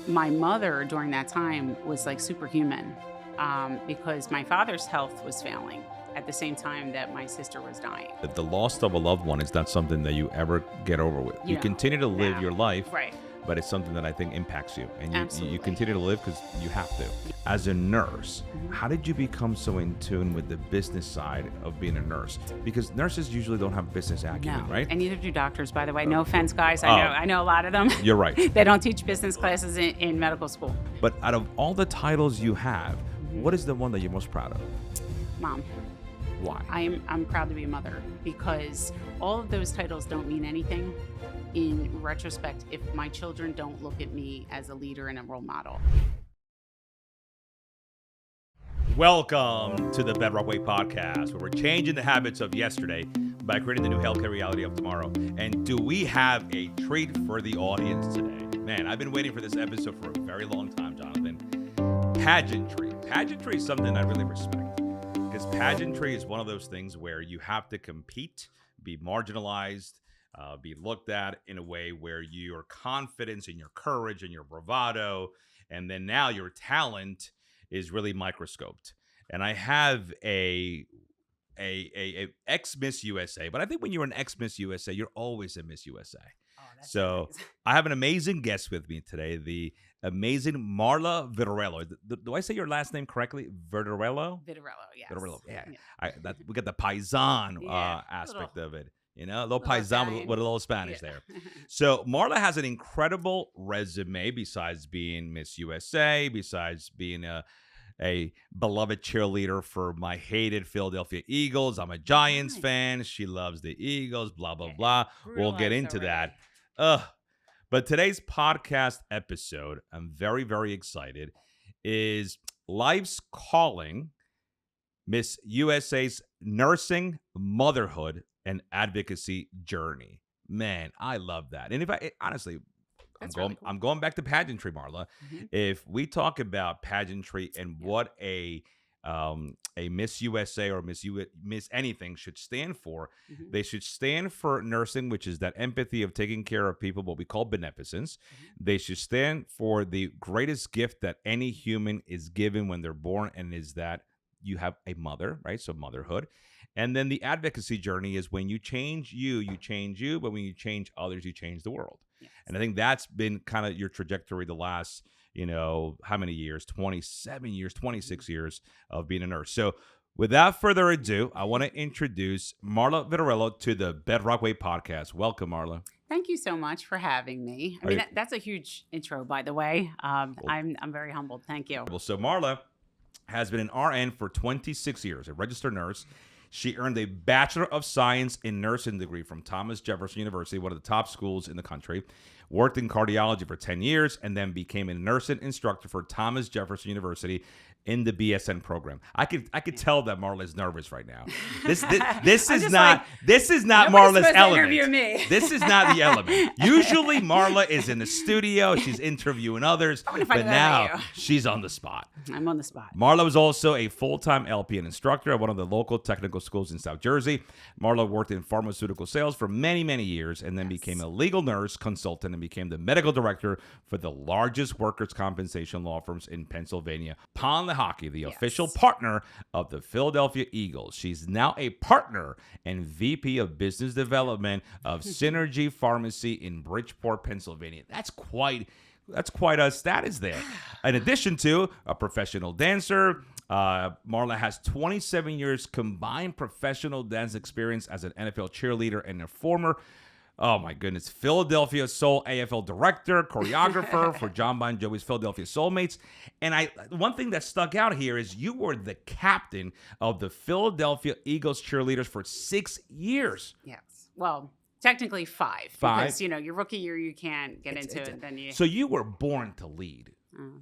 My mother during that time was like superhuman because my father's health was failing at the same time that my sister was dying. The loss of a loved one is not something that you ever get over with. You continue to live your life, right? But it's something that I think impacts you, and you continue to live because you have to. As a nurse, how did you become so in tune with the business side of being a nurse? Because nurses usually don't have business acumen, right? And neither do doctors, by the way. No offense, guys. I know a lot of them. You're right. They don't teach business classes in medical school. But out of all the titles you have, what is the one that you're most proud of? Mom. Why? I'm proud to be a mother because all of those titles don't mean anything in retrospect if my children don't look at me as a leader and a role model. Welcome to the Bedrock Way podcast, where we're changing the habits of yesterday by creating the new healthcare reality of tomorrow. And do we have a treat for the audience today? Man, I've been waiting for this episode for a very long time, Jonathan. Pageantry. Pageantry is something I really respect. Because pageantry is one of those things where you have to compete, be marginalized, be looked at in a way where your confidence and your courage and your bravado, and then now your talent is really microscoped. And I have a ex-Miss USA, but I think when you're an ex-Miss USA, you're always a Miss USA. So amazing. I have an amazing guest with me today, the amazing Marla Viturello. Do I say your last name correctly? Viturello? Viturello, yes. Viturello, yeah. We got the paisan aspect of it. You know, a little paisan with a little Spanish there. So Marla has an incredible resume besides being Miss USA, besides being a beloved cheerleader for my hated Philadelphia Eagles. I'm a Giants fan. She loves the Eagles, blah, blah, blah. We'll get into that. But today's podcast episode, I'm very, very excited, is Life's Calling, Miss USA's Nursing, Motherhood, and Advocacy Journey. Man, I love that. And if I honestly, I'm going back to pageantry, Marla. If we talk about pageantry and what a Miss USA or Miss anything should stand for, they should stand for nursing, which is that empathy of taking care of people, what we call beneficence. They should stand for the greatest gift that any human is given when they're born, and is that you have a mother, right? So motherhood. And then the advocacy journey is when you change you change you, but when you change others, you change the world. Yes. And I think that's been kind of your trajectory the last, how many years? 27 years, 26 years of being a nurse. So without further ado, I want to introduce Marla Viturello to the Bedrock Way podcast. Welcome, Marla. Thank you so much for having me. I mean, that's a huge intro, by the way. I'm very humbled. Thank you. Well, so Marla has been an RN for 26 years, a registered nurse. She earned a Bachelor of Science in Nursing degree from Thomas Jefferson University, one of the top schools in the country. Worked in cardiology for 10 years and then became a nursing instructor for Thomas Jefferson University in the BSN program. I could tell that Marla is nervous right now. This is not Marla's element. Me. This is not the element. Usually Marla is in the studio, she's interviewing others, but now she's on the spot. I'm on the spot. Marla was also a full-time LPN instructor at one of the local technical schools in South Jersey. Marla worked in pharmaceutical sales for many, many years and then became a legal nurse consultant and became the medical director for the largest workers' compensation law firms in Pennsylvania, Pond Hockey, the official partner of the Philadelphia Eagles. She's now a partner and VP of Business Development of Synergy Pharmacy in Bridgeport, Pennsylvania. That's quite a status there. In addition to a professional dancer, Marla has 27 years combined professional dance experience as an NFL cheerleader and a former, oh my goodness, Philadelphia Soul AFL director, choreographer for John Bon Jovi's Philadelphia Soulmates. And one thing that stuck out here is you were the captain of the Philadelphia Eagles cheerleaders for 6 years. Yes. Well, technically 5. Because, your rookie year, you can't get into it. Then you. So you were born to lead.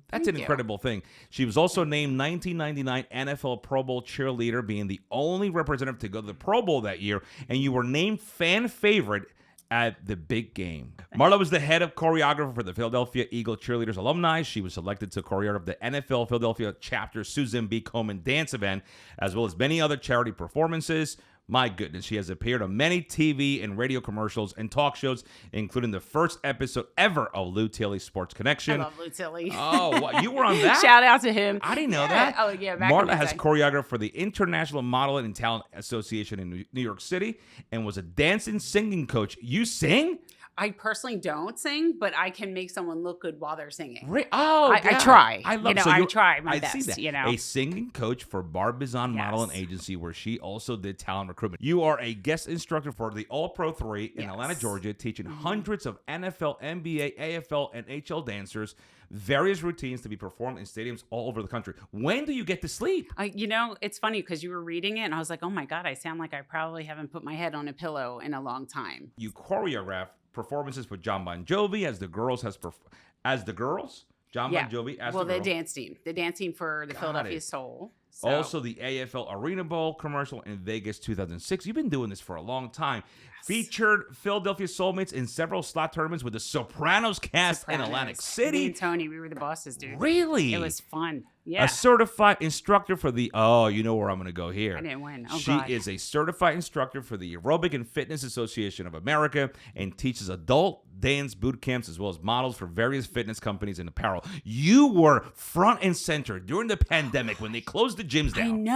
That's an incredible thing. She was also named 1999 NFL Pro Bowl cheerleader, being the only representative to go to the Pro Bowl that year. And you were named fan favorite at the big game. Marla was the head of choreographer for the Philadelphia Eagle Cheerleaders alumni. She was selected to choreograph the NFL Philadelphia chapter Susan B. Komen dance event, as well as many other charity performances. My goodness, she has appeared on many TV and radio commercials and talk shows, including the first episode ever of Lou Tilley's Sports Connection. I love Lou Tilley. Oh, wow, you were on that? Shout out to him. I didn't know that. Oh, yeah. Back in Marla the has day. choreographed for the International Modeling and Talent Association in New York City and was a dancing singing coach. You sing? I personally don't sing, but I can make someone look good while they're singing. Oh, I try. I love I try my best. See that. You know, A singing coach for Barbizon Modeling Agency, where she also did talent recruitment. You are a guest instructor for the All Pro 3 in Atlanta, Georgia, teaching hundreds of NFL, NBA, AFL, and HL dancers various routines to be performed in stadiums all over the country. When do you get to sleep? It's funny because you were reading it, and I was like, oh my God, I sound like I probably haven't put my head on a pillow in a long time. You choreograph performances with John Bon Jovi as the girls John Bon Jovi as the dance team. The dance team for the Philadelphia Soul. So. Also the AFL Arena Bowl commercial in Vegas 2006. You've been doing this for a long time. Yes. Featured Philadelphia Soulmates in several slot tournaments with the Sopranos cast in Atlantic City. Me and Tony, we were the bosses, dude. Really? It was fun. Yeah. A certified instructor for the, you know where I'm going to go here. I didn't win. Oh, she God. is a certified instructor for the Aerobic and Fitness Association of America and teaches adult dance boot camps as well as models for various fitness companies and apparel. You were front and center during the pandemic when they closed the gyms down.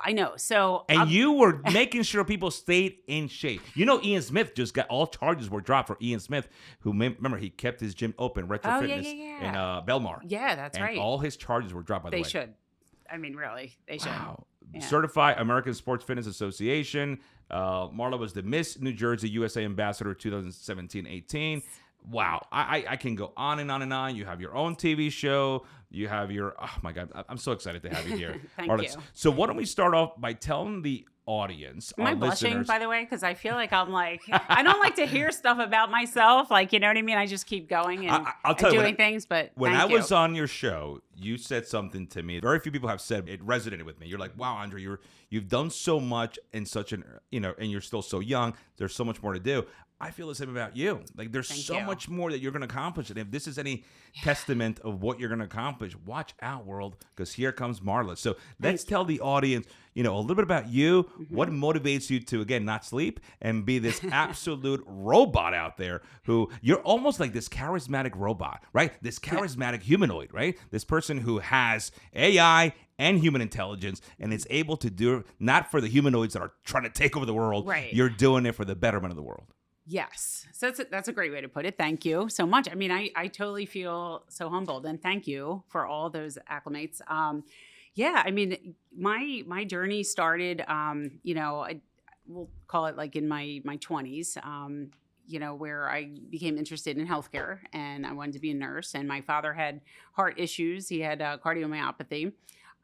I know. So, and you were making sure people stayed in shape. You know, Ian Smith just got all charges were dropped for Ian Smith, who remember he kept his gym open, Retro Fitness in Belmar. Yeah, that's right. All his charges were dropped. By the way, they should. I mean, really, they should. Wow. Yeah. Certified American Sports Fitness Association. Marla was the Miss New Jersey USA Ambassador 2017-18. Wow. I can go on and on and on. You have your own TV show. You have your, oh my God, I'm so excited to have you here. Thank Marla. you. So why don't we start off by telling the audience, Am I blushing, by the way? Because I feel like I'm like, I don't like to hear stuff about myself. Like, you know what I mean? I just keep going and, I'll tell and you, doing things. But when I was on your show, you said something to me. Very few people have said it resonated with me. You're like, wow, Andre, you've done so much in such an, and you're still so young. There's so much more to do. I feel the same about you. Like there's so much more that you're going to accomplish. And if this is any testament of what you're going to accomplish, watch out, world, because here comes Marla. So let's tell the audience, a little bit about you, what motivates you to, again, not sleep and be this absolute robot out there who you're almost like this charismatic robot, right? This charismatic humanoid, right? This person who has AI and human intelligence and is able to do it not for the humanoids that are trying to take over the world. Right. You're doing it for the betterment of the world. Yes. So that's a great way to put it. Thank you so much. I mean, I totally feel so humbled, and thank you for all those acclimates. I mean, my journey started, we'll call it like in my 20s, where I became interested in healthcare and I wanted to be a nurse. And my father had heart issues. He had cardiomyopathy.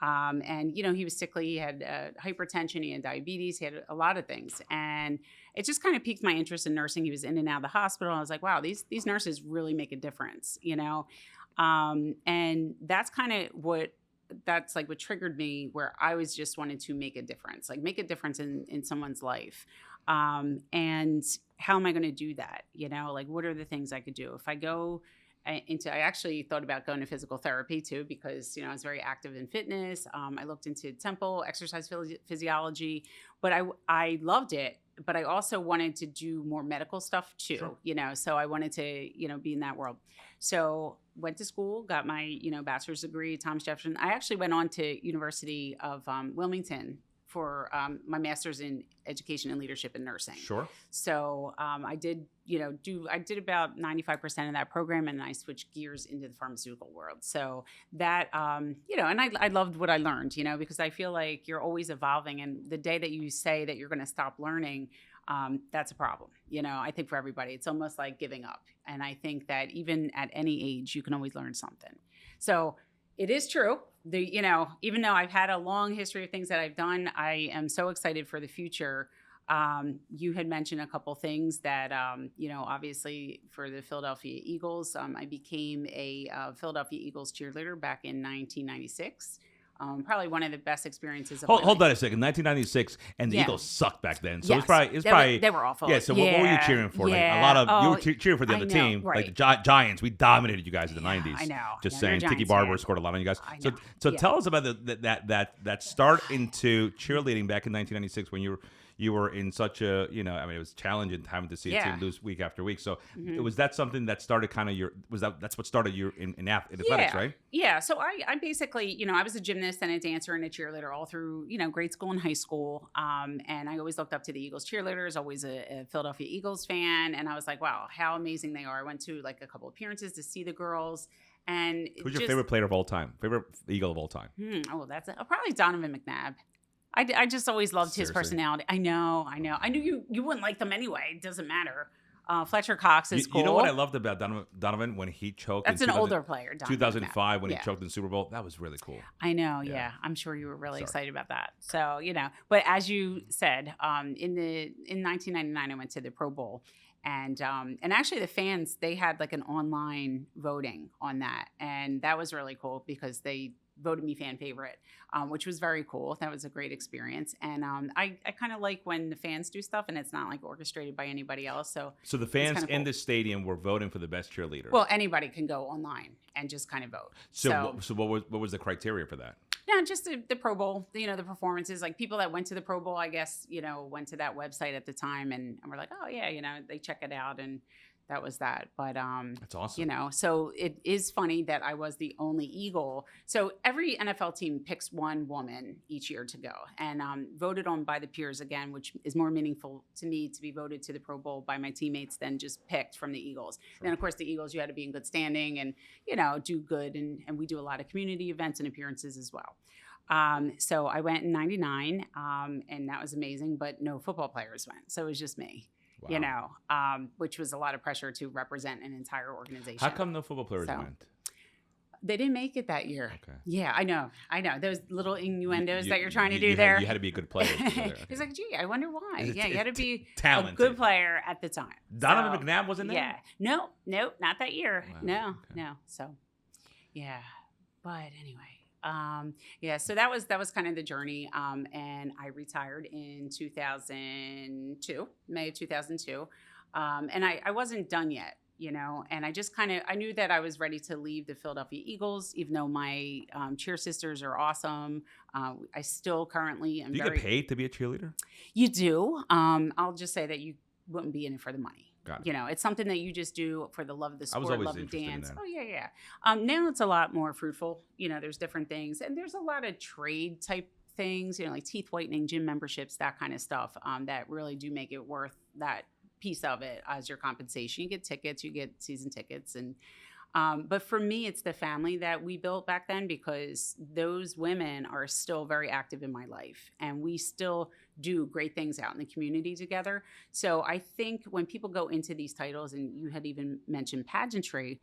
And he was sickly. He had hypertension. He had diabetes. He had a lot of things. And it just kind of piqued my interest in nursing. He was in and out of the hospital. I was like, wow, these nurses really make a difference, and that's kind of what triggered me, where I was just wanted to make a difference, like make a difference in someone's life. And how am I going to do that? Like what are the things I could do if I go I actually thought about going to physical therapy too, because, I was very active in fitness. I looked into tempo, exercise physiology, but I loved it. But I also wanted to do more medical stuff too, Sure. So I wanted to, be in that world. So went to school, got my, bachelor's degree at Thomas Jefferson. I actually went on to University of Wilmington for my master's in education and leadership and nursing. Sure. So I did, I did about 95% of that program, and I switched gears into the pharmaceutical world. So that, and I loved what I learned, because I feel like you're always evolving, and the day that you say that you're going to stop learning, that's a problem. I think for everybody, it's almost like giving up. And I think that even at any age, you can always learn something. So it is true. Even though I've had a long history of things that I've done, I am so excited for the future. You had mentioned a couple things that, obviously for the Philadelphia Eagles, I became a Philadelphia Eagles cheerleader back in 1996. Probably one of the best experiences of my life. Hold on a second. 1996, and the Eagles sucked back then. So yes. it was probably they were awful. Yeah. So what were you cheering for? Like a lot of you were cheering for the other team, right. like the Giants. We dominated you guys in the 90s. I know. Just saying, Tiki Barber scored a lot on you guys. I know. So tell us about that start into cheerleading back in 1996 when you you were in such a, I mean, it was challenging having to see a team lose week after week. So was that something that started kind of that's what started you in athletics, right? Yeah. So I basically, I was a gymnast and a dancer and a cheerleader all through, grade school and high school. And I always looked up to the Eagles cheerleaders, always a Philadelphia Eagles fan. And I was like, wow, how amazing they are. I went to like a couple appearances to see the girls. And who's your favorite player of all time? Favorite Eagle of all time? That's probably Donovan McNabb. I just always loved his personality. I know. I knew you wouldn't like them anyway. It doesn't matter. Fletcher Cox is cool. You know what I loved about Donovan when he choked? That's an older player. 2005 when he choked in the Super Bowl. That was really cool. I know. Yeah. I'm sure you were really excited about that. So, but as you said, in 1999, I went to the Pro Bowl. And actually the fans, they had like an online voting on that. And that was really cool because they voted me fan favorite, which was very cool. That was a great experience. And I kind of like when the fans do stuff and it's not like orchestrated by anybody else. So the fans in the stadium were voting for the best cheerleader. Well, anybody can go online and just kind of vote. So what was the criteria for that? No, just the Pro Bowl, the performances, like people that went to the Pro Bowl, I guess, went to that website at the time and were like, oh yeah, they check it out and that was that. But that's awesome. So it is funny that I was the only Eagle. So every NFL team picks one woman each year to go and voted on by the peers again, which is more meaningful to me to be voted to the Pro Bowl by my teammates than just picked from the Eagles. Sure. Then of course the Eagles, you had to be in good standing and do good, and we do a lot of community events and appearances as well. So I went in '99, and that was amazing, but no football players went, so it was just me. Wow. Which was a lot of pressure to represent an entire organization. How come no football players went? They didn't make it that year. Okay. Yeah, I know. Those little innuendos that you're trying to do there. You had to be a good player. Okay. He's like, gee, I wonder why. You had to be talented. A good player at the time. Donovan McNabb wasn't there? Yeah. No, not that year. Wow. No. So, yeah. But anyway. So that was kind of the journey. And I retired in 2002, May of 2002. And I wasn't done yet, and I just I knew that I was ready to leave the Philadelphia Eagles, even though my cheer sisters are awesome. I still currently am. Do you get paid to be a cheerleader? You do. I'll just say that you wouldn't be in it for the money. Got it. It's something that you just do for the love of the sport, love of dance. Oh yeah. Now it's a lot more fruitful. There's different things, and there's a lot of trade type things. Like teeth whitening, gym memberships, that kind of stuff. That really do make it worth that piece of it as your compensation. You get tickets, you get season tickets, and but for me, it's the family that we built back then, because those women are still very active in my life, and we still do great things out in the community together. So I think when people go into these titles, and you had even mentioned pageantry,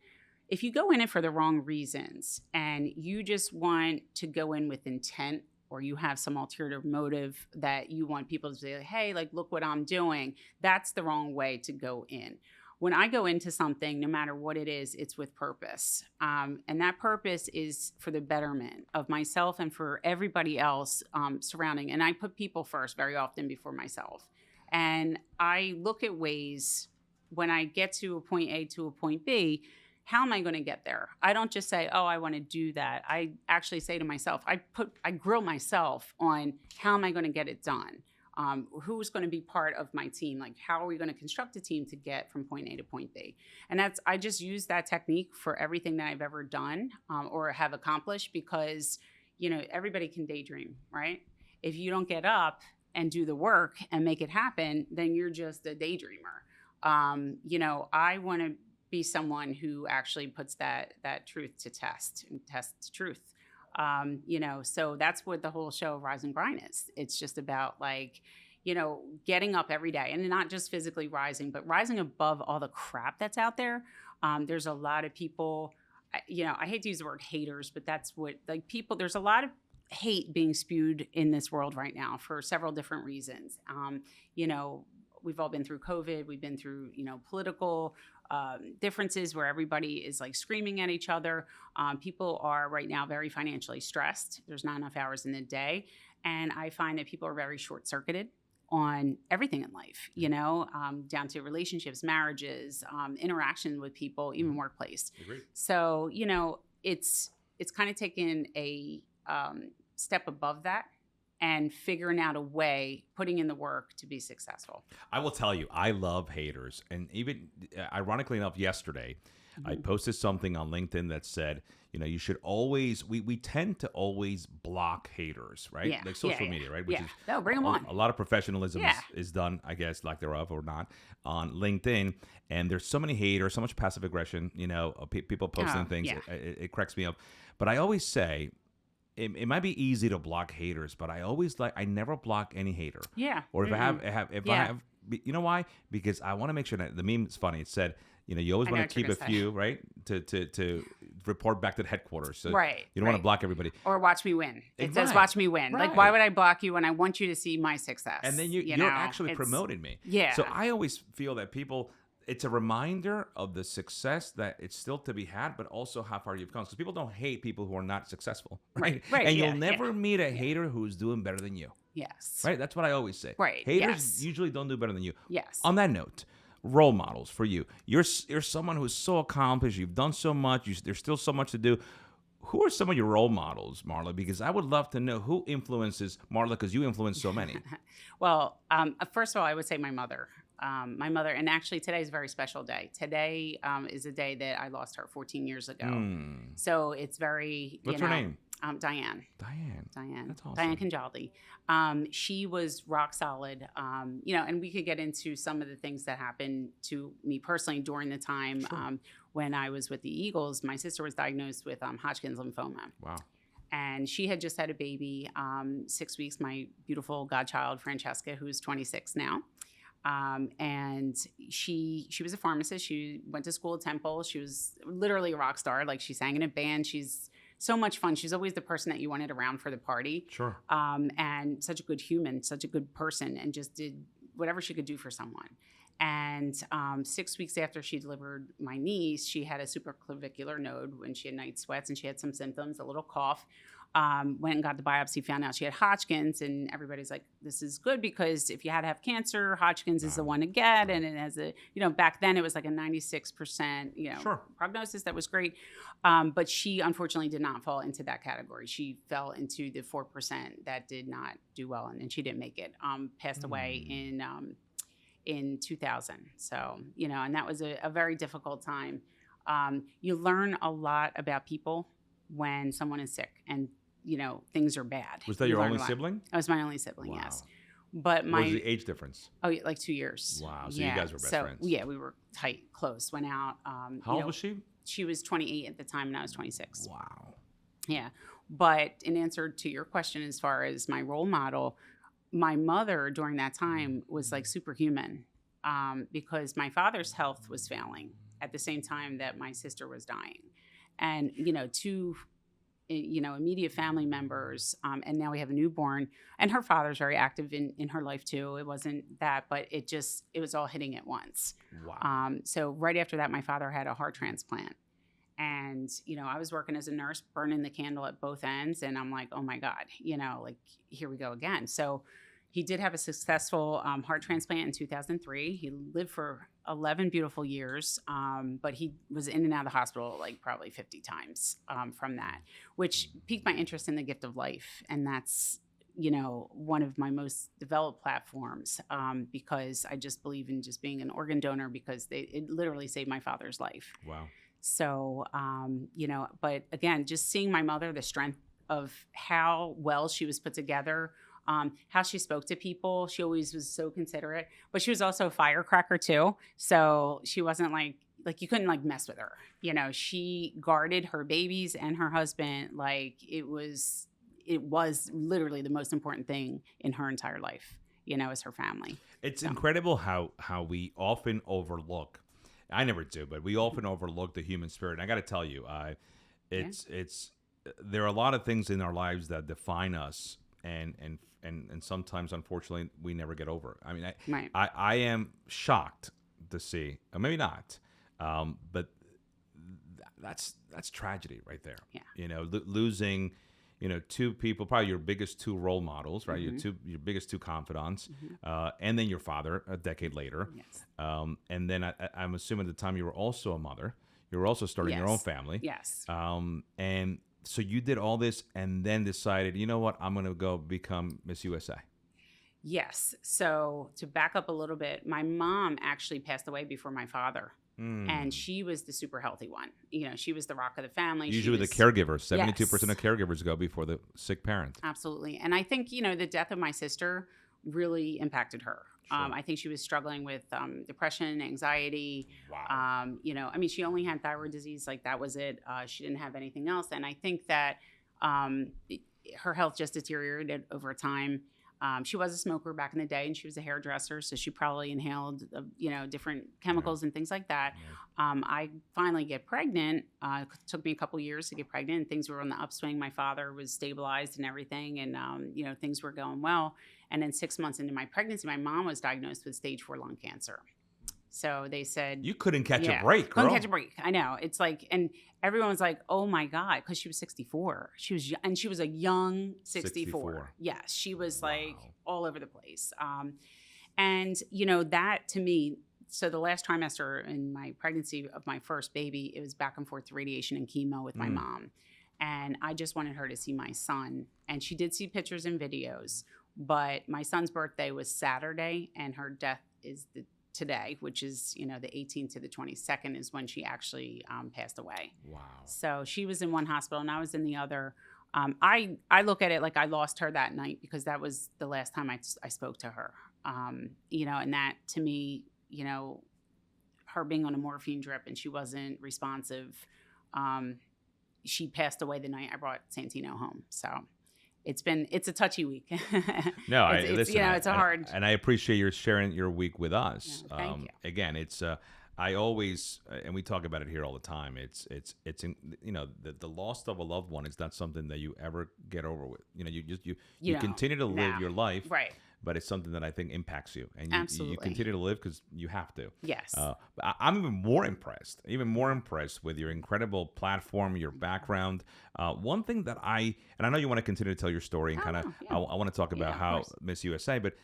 if you go in it for the wrong reasons and you just want to go in with intent, or you have some ulterior motive that you want people to say, hey, like, look what I'm doing, that's the wrong way to go in. When I go into something, no matter what it is, it's with purpose. And that purpose is for the betterment of myself and for everybody else surrounding. And I put people first very often before myself. And I look at ways when I get to a point A to a point B, how am I going to get there? I don't just say, oh, I want to do that. I actually say to myself, I grill myself on how am I going to get it done? Who's going to be part of my team? Like, how are we going to construct a team to get from point A to point B? And I just use that technique for everything that I've ever done or have accomplished, because, everybody can daydream, right? If you don't get up and do the work and make it happen, then you're just a daydreamer. I want to be someone who actually puts that truth to test and tests truth. So that's what the whole show Rise and Grind is. It's just about getting up every day, and not just physically rising, but rising above all the crap that's out there. There's a lot of people, I hate to use the word haters, but that's what, there's a lot of hate being spewed in this world right now for several different reasons. We've all been through COVID. We've been through, political differences where everybody is screaming at each other. People are right now very financially stressed. There's not enough hours in the day. And I find that people are very short-circuited on everything in life, down to relationships, marriages, interaction with people, even workplace. Agreed. So, it's kind of taken a step above that and figuring out a way, putting in the work to be successful. I will tell you, I love haters. And even ironically enough, yesterday, I posted something on LinkedIn that said, you should always, we tend to always block haters, right? Yeah. Like social media, right? Which is No, bring them on. a lot of professionalism Yeah. is done, I guess, lack thereof or not, on LinkedIn. And there's so many haters, so much passive aggression, people posting things. Yeah. It cracks me up. But I always say, it might be easy to block haters, but I never block any hater. Yeah. Or if I have, you know why? Because I want to make sure that the meme is funny. It said, you always want to keep a few, right? To report back to the headquarters. So right. You don't want to block everybody. Or watch me win. It says Right. watch me win. Right. Like, why would I block you when I want you to see my success? And then you're actually promoting me. Yeah. So I always feel that it's a reminder of the success that it's still to be had, but also how far you've come. Because people don't hate people who are not successful. Right. Right. And you'll never meet a hater who's doing better than you. Yes. Right? That's what I always say. Right. Haters usually don't do better than you. Yes. On that note, role models for you. You're someone who's so accomplished. You've done so much. There's still so much to do. Who are some of your role models, Marla? Because I would love to know who influences Marla, because you influence so many. Well, first of all, I would say my mother. My mother, and actually today is a very special day. Today is a day that I lost her 14 years ago. So it's very, What's her name? Diane. Diane. That's awesome. Diane Conjaldi. She was rock solid, and we could get into some of the things that happened to me personally during the time when I was with the Eagles. My sister was diagnosed with Hodgkin's lymphoma. Wow. And she had just had a baby, 6 weeks, my beautiful godchild, Francesca, who's 26 now. And she was a pharmacist. She went to school at Temple. She was literally a rock star. Like, she sang in a band. She's so much fun. She's always the person that you wanted around for the party. Sure. And such a good human, such a good person, and just did whatever she could do for someone. And 6 weeks after she delivered my niece, she had a supraclavicular node when she had night sweats, and she had some symptoms, a little cough. Went and got the biopsy, found out she had Hodgkin's, and everybody's like, this is good, because if you had to have cancer, Hodgkin's is the one to get. And it has back then it was like a 96%, prognosis. That was great. But she unfortunately did not fall into that category. She fell into the 4% that did not do well, and she didn't make it. Passed away in 2000. So, and that was a very difficult time. You learn a lot about people when someone is sick and, things are bad. Was that your only sibling? I was my only sibling, Wow. yes. But What was the age difference? Oh, yeah, like 2 years. Wow. So you guys were best friends. Yeah, we were tight, close, went out. How old was she? She was 28 at the time, and I was 26. Wow. Yeah. But in answer to your question, as far as my role model, my mother during that time was like superhuman, because my father's health was failing at the same time that my sister was dying. And, two immediate family members, and now we have a newborn, and her father's very active in her life too. It wasn't that, but it was all hitting at once. Wow. So right after that, my father had a heart transplant, and, I was working as a nurse, burning the candle at both ends. And I'm like, oh my God, here we go again. So he did have a successful heart transplant in 2003. He lived for 11 beautiful years, but he was in and out of the hospital like probably 50 times from that, which piqued my interest in the gift of life. And that's, one of my most developed platforms, because I just believe in just being an organ donor, because it literally saved my father's life. Wow. So, but again, just seeing my mother, the strength of how well she was put together, how she spoke to people. She always was so considerate, but she was also a firecracker too. So she wasn't like you couldn't like mess with her. She guarded her babies and her husband like it was literally the most important thing in her entire life, is her family. It's incredible how we often overlook. I never do, but we often overlook the human spirit. And I got to tell you, there are a lot of things in our lives that define us, and sometimes, unfortunately, we never get over. I mean, I am shocked to see, or maybe not, but that's tragedy right there. Yeah. Losing, two people, probably your biggest two role models, right? Mm-hmm. Your biggest two confidants, and then your father a decade later. Yes. And then I'm assuming at the time you were also a mother. You were also starting your own family. Yes. And So you did all this and then decided, you know what, I'm going to go become Miss USA. Yes. So to back up a little bit, my mom actually passed away before my father. And she was the super healthy one. She was the rock of the family. Usually the caregivers, 72% of caregivers go before the sick parent. Absolutely. And I think, the death of my sister really impacted her. Sure. I think she was struggling with depression, anxiety. Wow. She only had thyroid disease. Like, that was it. She didn't have anything else. And I think that her health just deteriorated over time. She was a smoker back in the day, and she was a hairdresser, so she probably inhaled, different chemicals and things like that. Yeah. I finally get pregnant. It took me a couple years to get pregnant, and things were on the upswing. My father was stabilized and everything, and things were going well. And then 6 months into my pregnancy, my mom was diagnosed with stage 4 lung cancer. So they said, you couldn't catch a break, girl. Couldn't catch a break. I know. It's like, and everyone was like, oh my God, because she was 64. She was a young 64. Yes, she was like all over the place. That to me, so the last trimester in my pregnancy of my first baby, it was back and forth radiation and chemo with my mom. And I just wanted her to see my son. And she did see pictures and videos, but my son's birthday was Saturday and her death is today, which is, the 18th to the 22nd is when she actually passed away. Wow. So she was in one hospital and I was in the other. I look at it like I lost her that night because that was the last time I spoke to her. And that to me, her being on a morphine drip and she wasn't responsive. She passed away the night I brought Santino home. So it's a touchy week. No, listen, it's a hard. And I appreciate your sharing your week with us. Yeah, thank you. Again, it's I always and we talk about it here all the time. It's the loss of a loved one is not something that you ever get over with. You continue to live your life, right? But it's something that I think impacts you, and Absolutely. you continue to live because you have to. Yes. But I'm even more impressed with your incredible platform, your background. One thing that I know you want to continue to tell your story and I want to talk about how Miss USA, but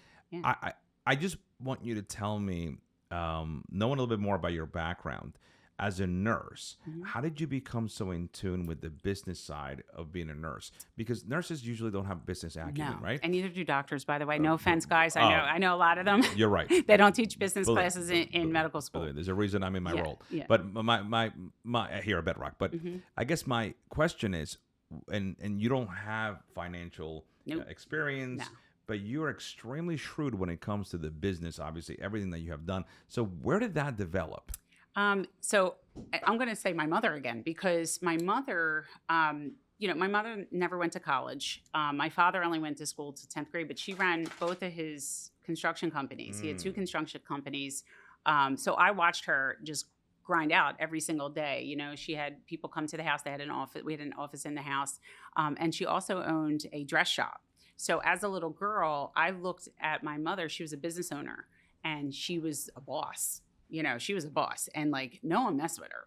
I just want you to tell me, knowing a little bit more about your background. As a nurse, how did you become so in tune with the business side of being a nurse? Because nurses usually don't have business acumen, right? And neither do doctors, by the way. No offense, guys. I know a lot of them. You're right. They don't teach business classes in medical school. There's a reason I'm in my role. Yeah. But my here at Bedrock. But I guess my question is, and you don't have financial experience. No. But you're extremely shrewd when it comes to the business, obviously, everything that you have done. So where did that develop? So I'm going to say my mother again, because my mother, my mother never went to college. My father only went to school to 10th grade, but she ran both of his construction companies. He had 2 construction companies. So I watched her just grind out every single day. She had people come to the house. They had an office. We had an office in the house. And she also owned a dress shop. So as a little girl, I looked at my mother. She was a business owner and she was a boss. She was a boss and like no one messed with her.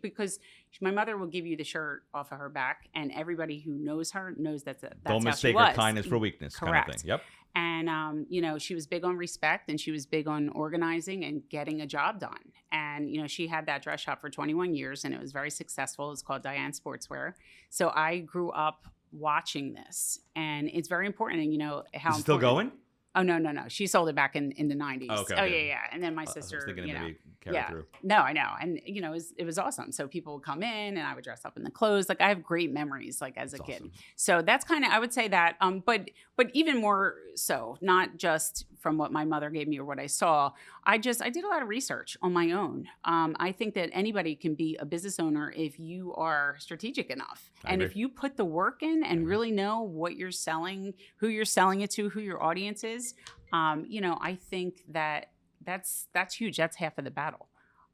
Because my mother will give you the shirt off of her back, and everybody who knows her knows that's don't mistake her kindness for weakness. Correct. Kind of thing. Yep. And she was big on respect, and she was big on organizing and getting a job done. And she had that dress shop for 21 years, and it was very successful. It's called Diane Sportswear. So I grew up watching this, and it's very important. And how is it still going? Oh, no. She sold it back in the 90s. Oh, okay. Oh, yeah. And then my sister, I was thinking maybe carry through. No, I know. And, it was awesome. So people would come in and I would dress up in the clothes. Like I have great memories, like as a kid. Awesome. So that's kind of, I would say that, but even more so, not just from what my mother gave me or what I saw, I did a lot of research on my own. I think that anybody can be a business owner if you are strategic enough. And if you put the work in and really know what you're selling, who you're selling it to, who your audience is, I think that's huge. That's half of the battle,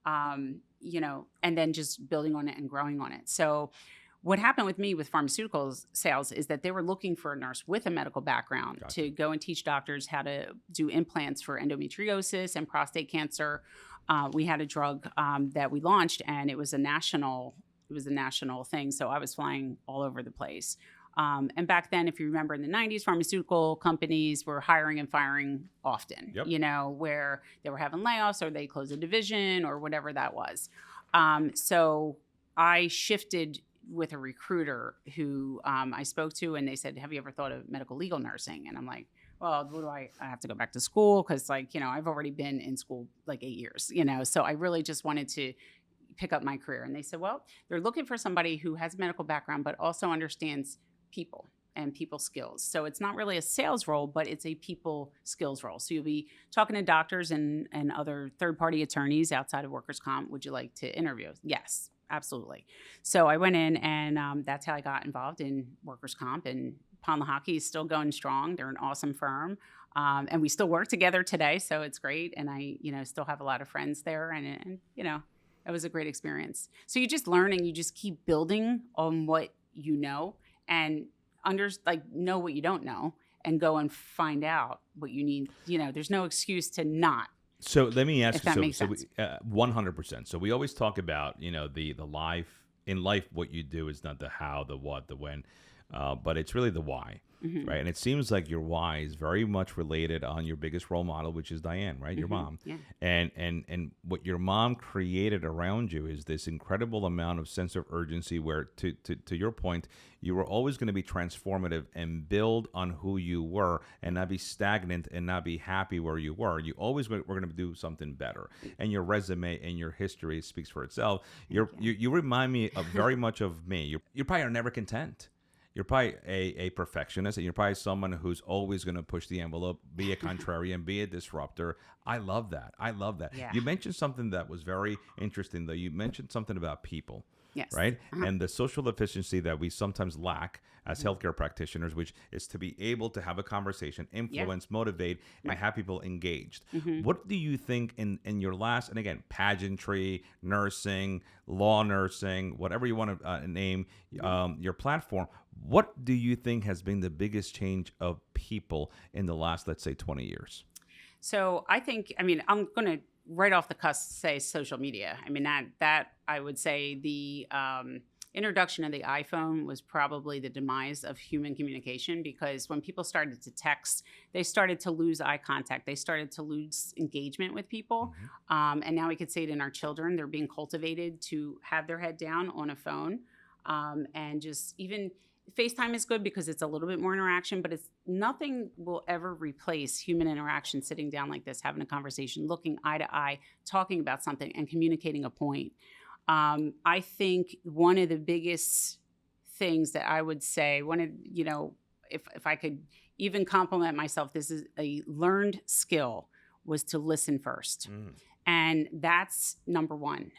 and then just building on it and growing on it. So what happened with me with pharmaceuticals sales is that they were looking for a nurse with a medical background to go and teach doctors how to do implants for endometriosis and prostate cancer. We had a drug that we launched, and it was a national thing. So I was flying all over the place. And back then, if you remember in the 90s, pharmaceutical companies were hiring and firing often, where they were having layoffs or they closed a division or whatever that was. So I shifted with a recruiter who I spoke to, and they said, have you ever thought of medical legal nursing? And I'm like, well, what do I have to go back to school? Because like, I've already been in school like 8 years, so I really just wanted to pick up my career. And they said, well, they're looking for somebody who has a medical background, but also understands people and people skills. So it's not really a sales role, but it's a people skills role. So you'll be talking to doctors and other third-party attorneys outside of workers' comp. Would you like to interview? Yes, absolutely. So I went in, and that's how I got involved in workers' comp. And Pond Hockey is still going strong. They're an awesome firm. And we still work together today. So it's great. And I, still have a lot of friends there. And it was a great experience. So you just learn, and you just keep building on what you know, and know what you don't know, and go and find out what you need. There's no excuse to not. So let me ask If that you, makes sense. 100%. So we always talk about, the life in life, what you do is not the how, the what, the when, but it's really the why. Mm-hmm. Right. And it seems like your why is very much related on your biggest role model, which is Diane, right? Your mom. Yeah. And what your mom created around you is this incredible amount of sense of urgency where, to your point, you were always going to be transformative and build on who you were, and not be stagnant and not be happy where you were. You always were going to do something better. And your resume and your history speaks for itself. You remind me of very much of me. You probably are never content. You're probably a perfectionist, and you're probably someone who's always going to push the envelope, be a contrarian, be a disruptor. I love that. Yeah. You mentioned something that was very interesting, though. You mentioned something about people. Yes. Right? And the social efficiency that we sometimes lack as healthcare practitioners, which is to be able to have a conversation, influence, motivate, and have people engaged. What do you think in your last, and again, pageantry, nursing, law nursing, whatever you want to name your platform, what do you think has been the biggest change of people in the last, let's say, 20 years? So I'm going to right off the cusp say social media. That I would say the introduction of the iPhone was probably the demise of human communication, because when people started to text, they started to lose eye contact. They started to lose engagement with people. And now we could see it in our children. They're being cultivated to have their head down on a phone. And just even FaceTime is good because it's a little bit more interaction, but nothing will ever replace human interaction, sitting down like this, having a conversation, looking eye to eye, talking about something, and communicating a point. I think one of the biggest things that I would say, if I could even compliment myself, this is a learned skill, was to listen first. And that's number one.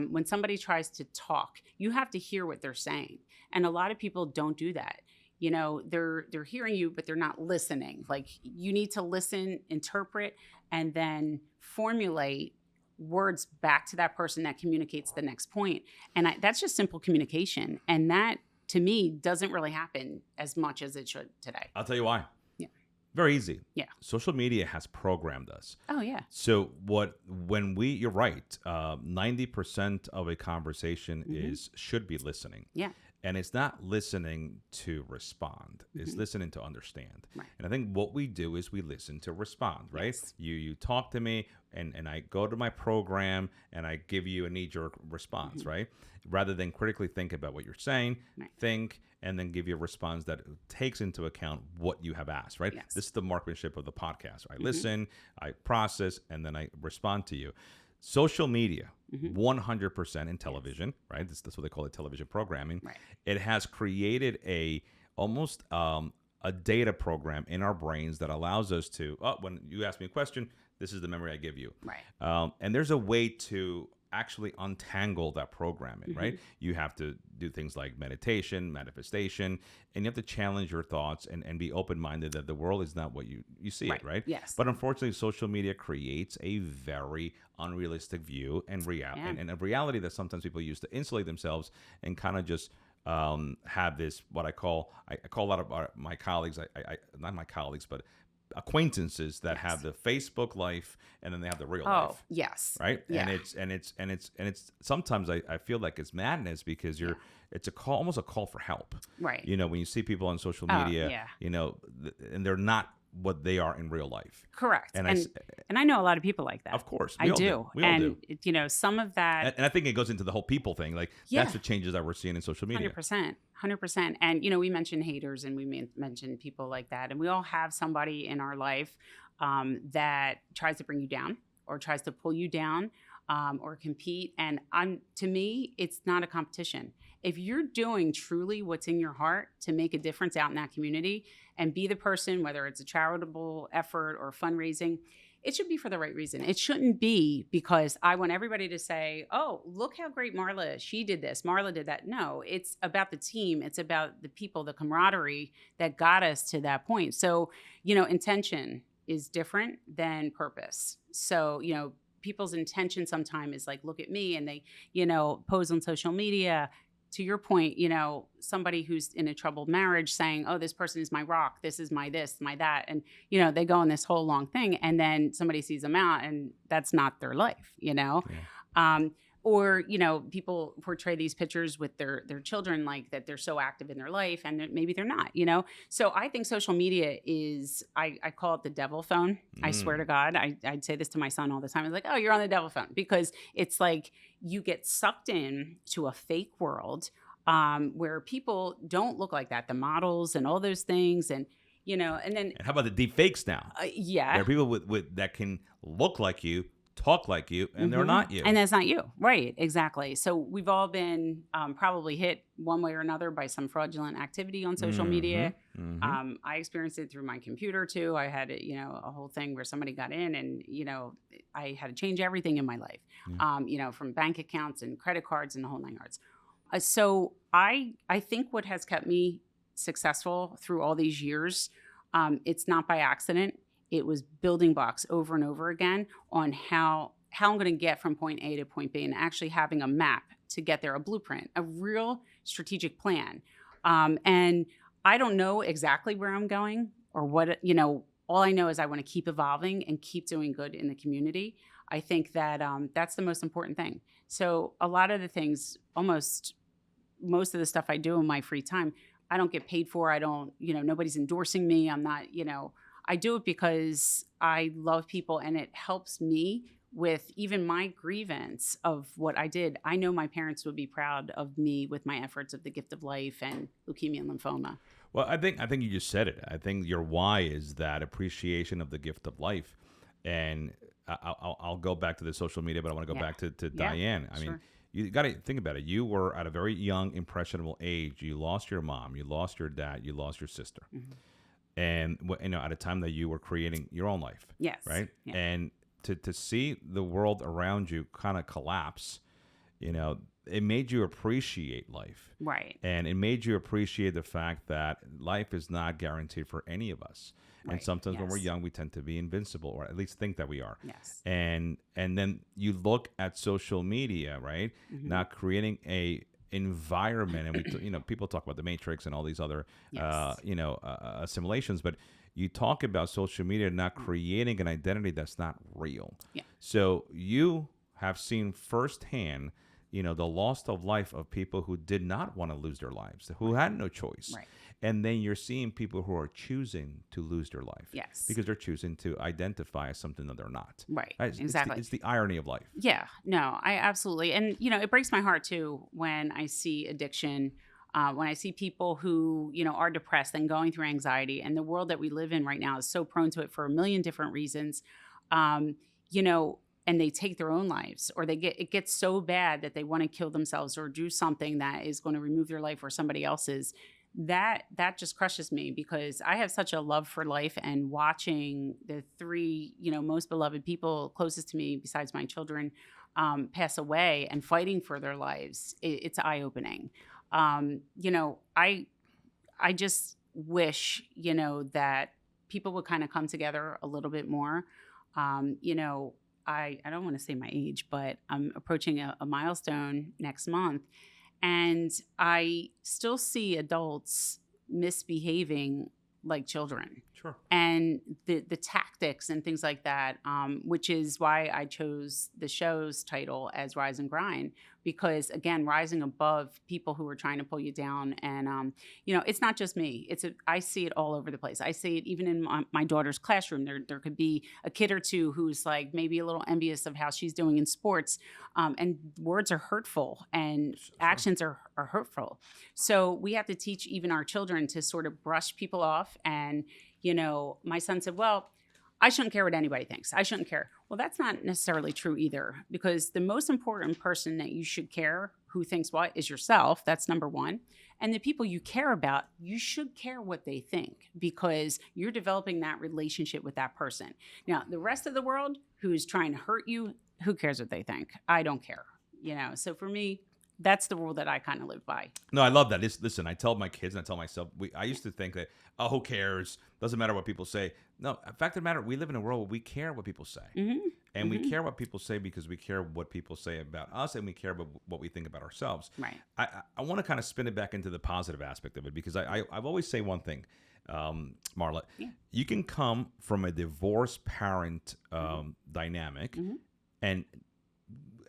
When somebody tries to talk, you have to hear what they're saying. And a lot of people don't do that. They're hearing you, but they're not listening. Like, you need to listen, interpret, and then formulate words back to that person that communicates the next point. And that's just simple communication. And that, to me, doesn't really happen as much as it should today. I'll tell you why. Yeah. Very easy. Yeah. Social media has programmed us. Oh, yeah. So you're right, 90% of a conversation should be listening. Yeah. And it's not listening to respond. It's listening to understand. Right. And I think what we do is we listen to respond, right? Yes. You talk to me, and I go to my program, and I give you a knee-jerk response, right? Rather than critically think about what you're saying, think, and then give you a response that takes into account what you have asked, right? Yes. This is the marksmanship of the podcast. I listen, I process, and then I respond to you. Social media, 100% in television, right? That's what they call it, television programming. Right. It has created almost a data program in our brains that allows us to, when you ask me a question, this is the memory I give you. Right. And there's a way to actually untangle that programming, right? You have to do things like meditation, manifestation, and you have to challenge your thoughts and be open-minded that the world is not what you see it, right? Yes. But unfortunately, social media creates a very unrealistic view and a reality that sometimes people use to insulate themselves and kind of just have this, what I call a lot of my colleagues, not my colleagues, but acquaintances that have the Facebook life, and then they have the real life. Oh, yes. Right. Yeah. And it's sometimes I feel like it's madness, because it's almost a call for help. Right. When you see people on social media, and they're not what they are in real life. Correct. And and I know a lot of people like that. Of course, I do. We all do. You know, some of that, and I think it goes into the whole people thing. Like that's the changes that we're seeing in social media. 100%. And you know, we mentioned haters and we mentioned people like that, and we all have somebody in our life that tries to bring you down or tries to pull you down or compete. And to me, it's not a competition. If you're doing truly what's in your heart to make a difference out in that community and be the person, whether it's a charitable effort or fundraising, it should be for the right reason. It shouldn't be because I want everybody to say, oh, look how great Marla is. She did this. Marla did that. No, it's about the team. It's about the people, the camaraderie that got us to that point. So, you know, intention is different than purpose. So, you know, people's intention sometimes is like, look at me, and they, you know, pose on social media. To your point, you know, somebody who's in a troubled marriage saying, oh, this person is my rock, this is my this, my that. And, you know, they go on this whole long thing, and then somebody sees them out and that's not their life, you know? Yeah. Or, you know, people portray these pictures with their children like that they're so active in their life, and maybe they're not, you know? So I think social media is, I call it the devil phone. I swear to God, I'd say this to my son all the time. I was like, oh, you're on the devil phone, because it's like you get sucked in to a fake world where people don't look like that, the models and all those things. And, you know, and how about the deep fakes now? Yeah. There are people with that can look like you, talk like you, and they're not you. And that's not you. Right. Exactly. So we've all been probably hit one way or another by some fraudulent activity on social media. I experienced it through my computer too. I had, you know, a whole thing where somebody got in and, you know, I had to change everything in my life, you know, from bank accounts and credit cards and the whole nine yards. So I think what has kept me successful through all these years, it's not by accident. It was building blocks over and over again on how I'm going to get from point A to point B, and actually having a map to get there, a blueprint, a real strategic plan. And I don't know exactly where I'm going or what, you know, all I know is I want to keep evolving and keep doing good in the community. I think that that's the most important thing. So a lot of the things, most of the stuff I do in my free time, I don't get paid for. I don't, you know, nobody's endorsing me. I'm not, you know, I do it because I love people, and it helps me with even my grievance of what I did. I know my parents would be proud of me with my efforts of the gift of life and leukemia and lymphoma. Well, I think you just said it. I think your why is that appreciation of the gift of life. And I'll go back to the social media, but I want to go back to Diane. I mean, you got to think about it. You were at a very young, impressionable age. You lost your mom, you lost your dad, you lost your sister. And, you know, at a time that you were creating your own life. Yes. Right? Yeah. And to see the world around you kind of collapse, you know, it made you appreciate life. Right. And it made you appreciate the fact that life is not guaranteed for any of us. Right. And sometimes when we're young, we tend to be invincible, or at least think that we are. Yes. And then you look at social media, right? Now creating a environment, and we, you know, people talk about the Matrix and all these other, you know, assimilations, but you talk about social media not creating an identity that's not real. Yeah. So you have seen firsthand, you know, the loss of life of people who did not want to lose their lives, who had no choice. Right. And then you're seeing people who are choosing to lose their life. Yes. Because they're choosing to identify as something that they're not. Right. Exactly. It's the irony of life. Yeah. No, I absolutely. And, you know, it breaks my heart too when I see addiction, when I see people who, you know, are depressed and going through anxiety, and the world that we live in right now is so prone to it for a million different reasons, you know, and they take their own lives, or it gets so bad that they want to kill themselves or do something that is going to remove their life or somebody else's. That just crushes me, because I have such a love for life, and watching the three, you know, most beloved people closest to me besides my children pass away and fighting for their lives, it's eye-opening. You know, I just wish, you know, that people would kind of come together a little bit more. You know, I don't want to say my age, but I'm approaching a milestone next month. And I still see adults misbehaving like children. Sure. And the tactics and things like that, which is why I chose the show's title as Rise and Grind, because again, rising above people who are trying to pull you down. And it's not just me. I see it all over the place. I see it even in my daughter's classroom. There could be a kid or two who's like maybe a little envious of how she's doing in sports, and words are hurtful and actions are hurtful. So we have to teach even our children to sort of brush people off. And my son said, well, I shouldn't care what anybody thinks. I shouldn't care. Well, that's not necessarily true either, because the most important person that you should care who thinks what is yourself. That's number one. And the people you care about, you should care what they think, because you're developing that relationship with that person. Now, the rest of the world who's trying to hurt you, who cares what they think? I don't care. So for me, that's the rule that I kind of live by. No, I love that. Listen, I tell my kids and I tell myself, I used to think that, oh, who cares? Doesn't matter what people say. No, the fact of the matter, we live in a world where we care what people say. Mm-hmm. And we care what people say because we care what people say about us, and we care about what we think about ourselves. Right. I want to kind of spin it back into the positive aspect of it, because I've always say one thing, Marla. Yeah. You can come from a divorced parent dynamic and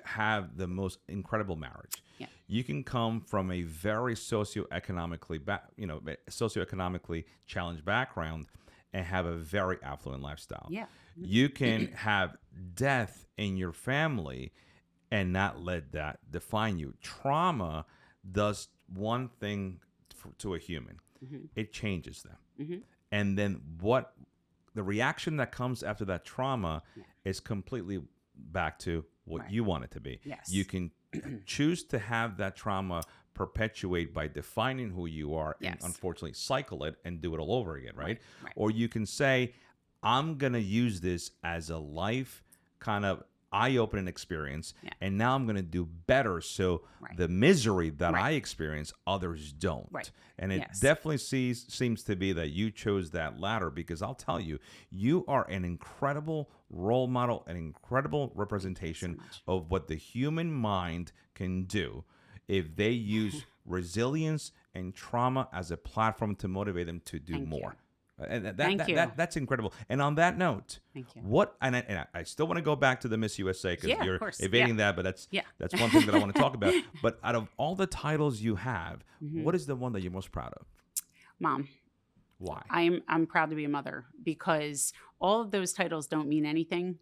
have the most incredible marriage. Yeah. You can come from a very socioeconomically challenged background and have a very affluent lifestyle. Yeah. You can have death in your family and not let that define you. Trauma does one thing to a human. It changes them. And then the reaction that comes after that trauma is completely back to what you want it to be. Yes. You can choose to have that trauma perpetuate by defining who you are and unfortunately cycle it and do it all over again, right? Or you can say, I'm going to use this as a life kind of eye-opening experience, and now I'm going to do better so the misery that I experience, others don't. Right. And it definitely seems to be that you chose that latter, because I'll tell you, you are an incredible role model, an incredible representation of what the human mind can do if they use resilience and trauma as a platform to motivate them to do more. And that's incredible. And on that note, thank you. And I still want to go back to the Miss USA, because you're evading that, but that's one thing that I want to talk about. But out of all the titles you have, what is the one that you're most proud of? Mom. Why? I'm proud to be a mother, because all of those titles don't mean anything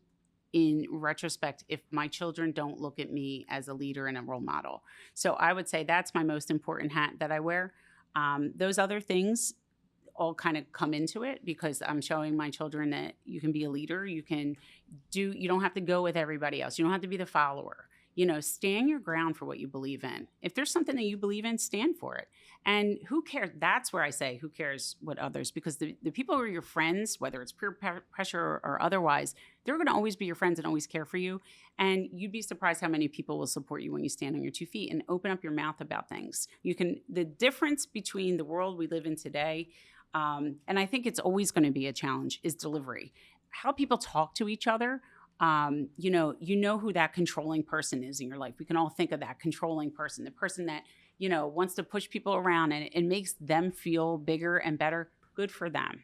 in retrospect if my children don't look at me as a leader and a role model. So I would say that's my most important hat that I wear. Those other things all kind of come into it, because I'm showing my children that you can be a leader. You don't have to go with everybody else. You don't have to be the follower. Stand your ground for what you believe in. If there's something that you believe in, stand for it. And who cares? That's where I say, who cares what others, because the people who are your friends, whether it's peer pressure or otherwise, they're going to always be your friends and always care for you. And you'd be surprised how many people will support you when you stand on your 2 feet and open up your mouth about things. The difference between the world we live in today, and I think it's always going to be a challenge, is delivery. How people talk to each other. You know who that controlling person is in your life. We can all think of that controlling person, the person that, wants to push people around, and it makes them feel bigger and better. Good for them.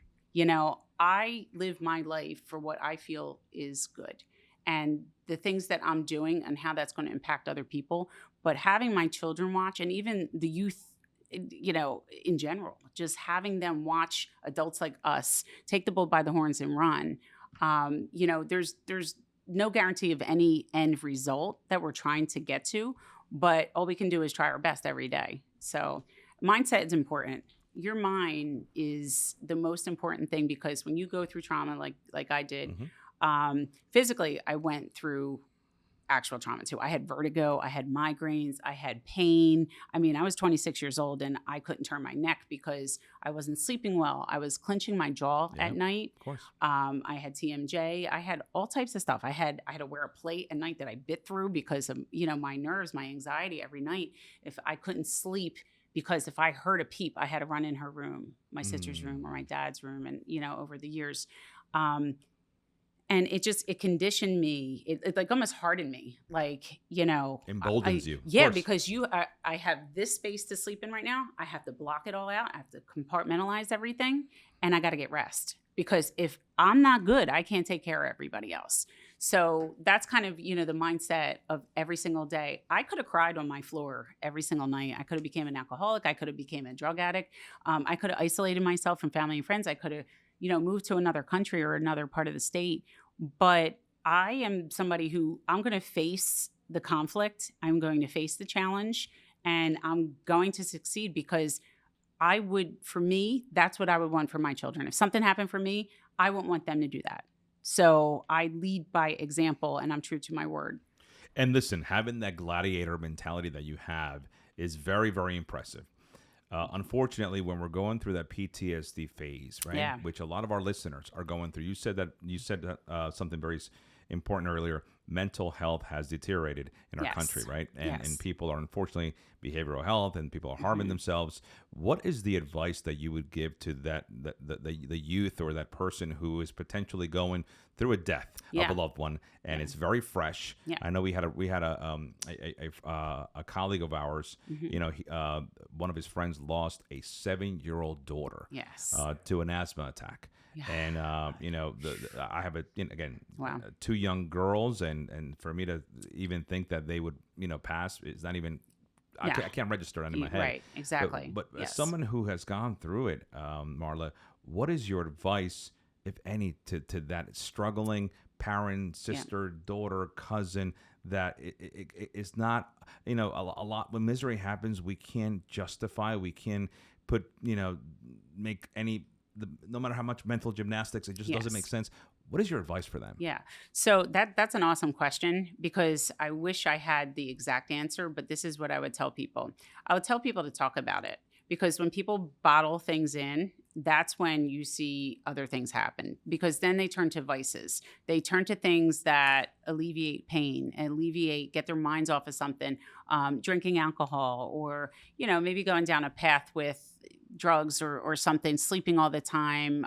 I live my life for what I feel is good, and the things that I'm doing and how that's going to impact other people. But having my children watch, and even the youth, in general, just having them watch adults like us take the bull by the horns and run. There's no guarantee of any end result that we're trying to get to, but all we can do is try our best every day. So mindset is important. Your mind is the most important thing, because when you go through trauma like I did, physically, I went through actual trauma too. I had vertigo, I had migraines, I had pain. I mean, I was 26 years old and I couldn't turn my neck because I wasn't sleeping well. I was clenching my jaw at night. Of course. I had TMJ. I had all types of stuff. I had to wear a plate at night that I bit through because of, my nerves, my anxiety every night. If I couldn't sleep, because if I heard a peep, I had to run in her room, my sister's room or my dad's room. And, over the years, and it conditioned me. It like almost hardened me, emboldens you. Yeah, because I have this space to sleep in right now. I have to block it all out. I have to compartmentalize everything, and I got to get rest, because if I'm not good, I can't take care of everybody else. So that's kind of, the mindset of every single day. I could have cried on my floor every single night. I could have became an alcoholic. I could have became a drug addict. I could have isolated myself from family and friends. I could have, moved to another country or another part of the state. But I am somebody who I'm going to face the conflict. I'm going to face the challenge, and I'm going to succeed because for me, that's what I would want for my children. If something happened for me, I wouldn't want them to do that. So I lead by example, and I'm true to my word. And listen, having that gladiator mentality that you have is very, very impressive. Unfortunately, when we're going through that PTSD phase, right, Yeah. which a lot of our listeners are going through, you said something very important earlier. Mental health has deteriorated in our Yes. country, right? And Yes. people are, unfortunately, behavioral health, and people are harming themselves. What is the advice that you would give to the youth or that person who is potentially going through a death of a loved one, and it's very fresh? Yeah. I know we had a colleague of ours. One of his friends lost a 7-year-old daughter. Yes. To an asthma attack. Yeah. And I have Wow. 2 young girls, and for me to even think that they would pass is not even. I can't register that in my head. Right. Exactly. But Yes. as someone who has gone through it, Marla, what is your advice, if any, to that struggling parent, sister, daughter, cousin? That it's not, a lot when misery happens, we can't justify, we can put, make any. No matter how much mental gymnastics, it just doesn't make sense. What is your advice for them? Yeah. So that's an awesome question, because I wish I had the exact answer, but this is what I would tell people. I would tell people to talk about it, because when people bottle things in, that's when you see other things happen, because then they turn to vices. They turn to things that alleviate pain, get their minds off of something, drinking alcohol, or, maybe going down a path with drugs or something, sleeping all the time,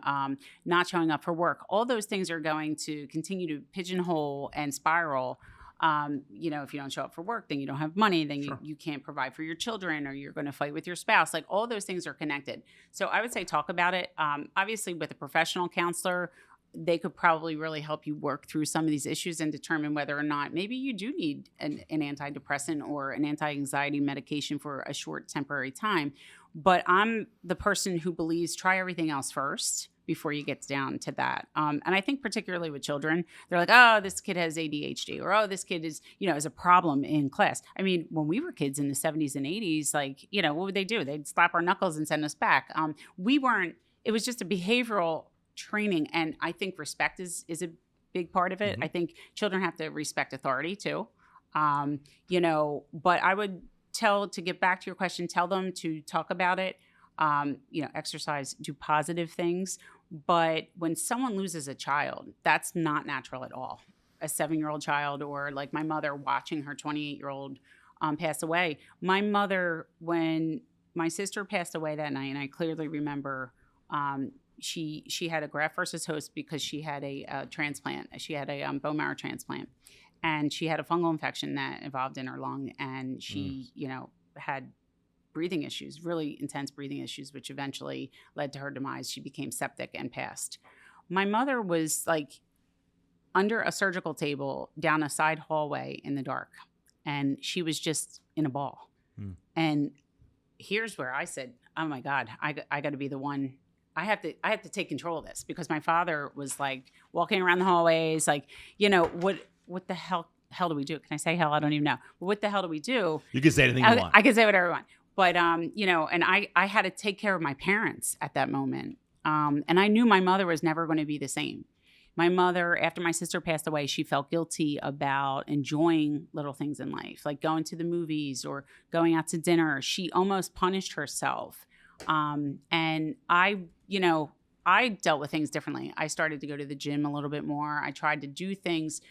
not showing up for work. All those things are going to continue to pigeonhole and spiral. If you don't show up for work, then you don't have money, then you can't provide for your children, or you're going to fight with your spouse. Like, all those things are connected. So I would say talk about it. Obviously, with a professional counselor, they could probably really help you work through some of these issues and determine whether or not maybe you do need an antidepressant or an anti-anxiety medication for a short temporary time. But I'm the person who believes try everything else first before you get down to that. And I think particularly with children, they're like, oh, this kid has ADHD, or, oh, this kid is a problem in class. I mean, when we were kids in the 70s and 80s, like, what would they do? They'd slap our knuckles and send us back. It was just a behavioral training. And I think respect is a big part of it. I think children have to respect authority too. But I would to get back to your question, tell them to talk about it, exercise, do positive things. But when someone loses a child, that's not natural at all. A 7-year-old child, or like my mother watching her 28-year-old pass away. My mother, when my sister passed away that night, and I clearly remember, she had a graft versus host because she had a transplant. She had a bone marrow transplant. And she had a fungal infection that evolved in her lung, and she, had breathing issues, really intense breathing issues, which eventually led to her demise. She became septic and passed. My mother was like under a surgical table down a side hallway in the dark, and she was just in a ball. And here's where I said, "Oh my God, I got to be the one. I have to take control of this," because my father was like walking around the hallways, like, what the hell do we do? Can I say hell? I don't even know. But what the hell do we do? You can say anything you want. I can say whatever I want. But, and I had to take care of my parents at that moment. And I knew my mother was never going to be the same. My mother, after my sister passed away, she felt guilty about enjoying little things in life, like going to the movies or going out to dinner. She almost punished herself. And I dealt with things differently. I started to go to the gym a little bit more. I tried to do things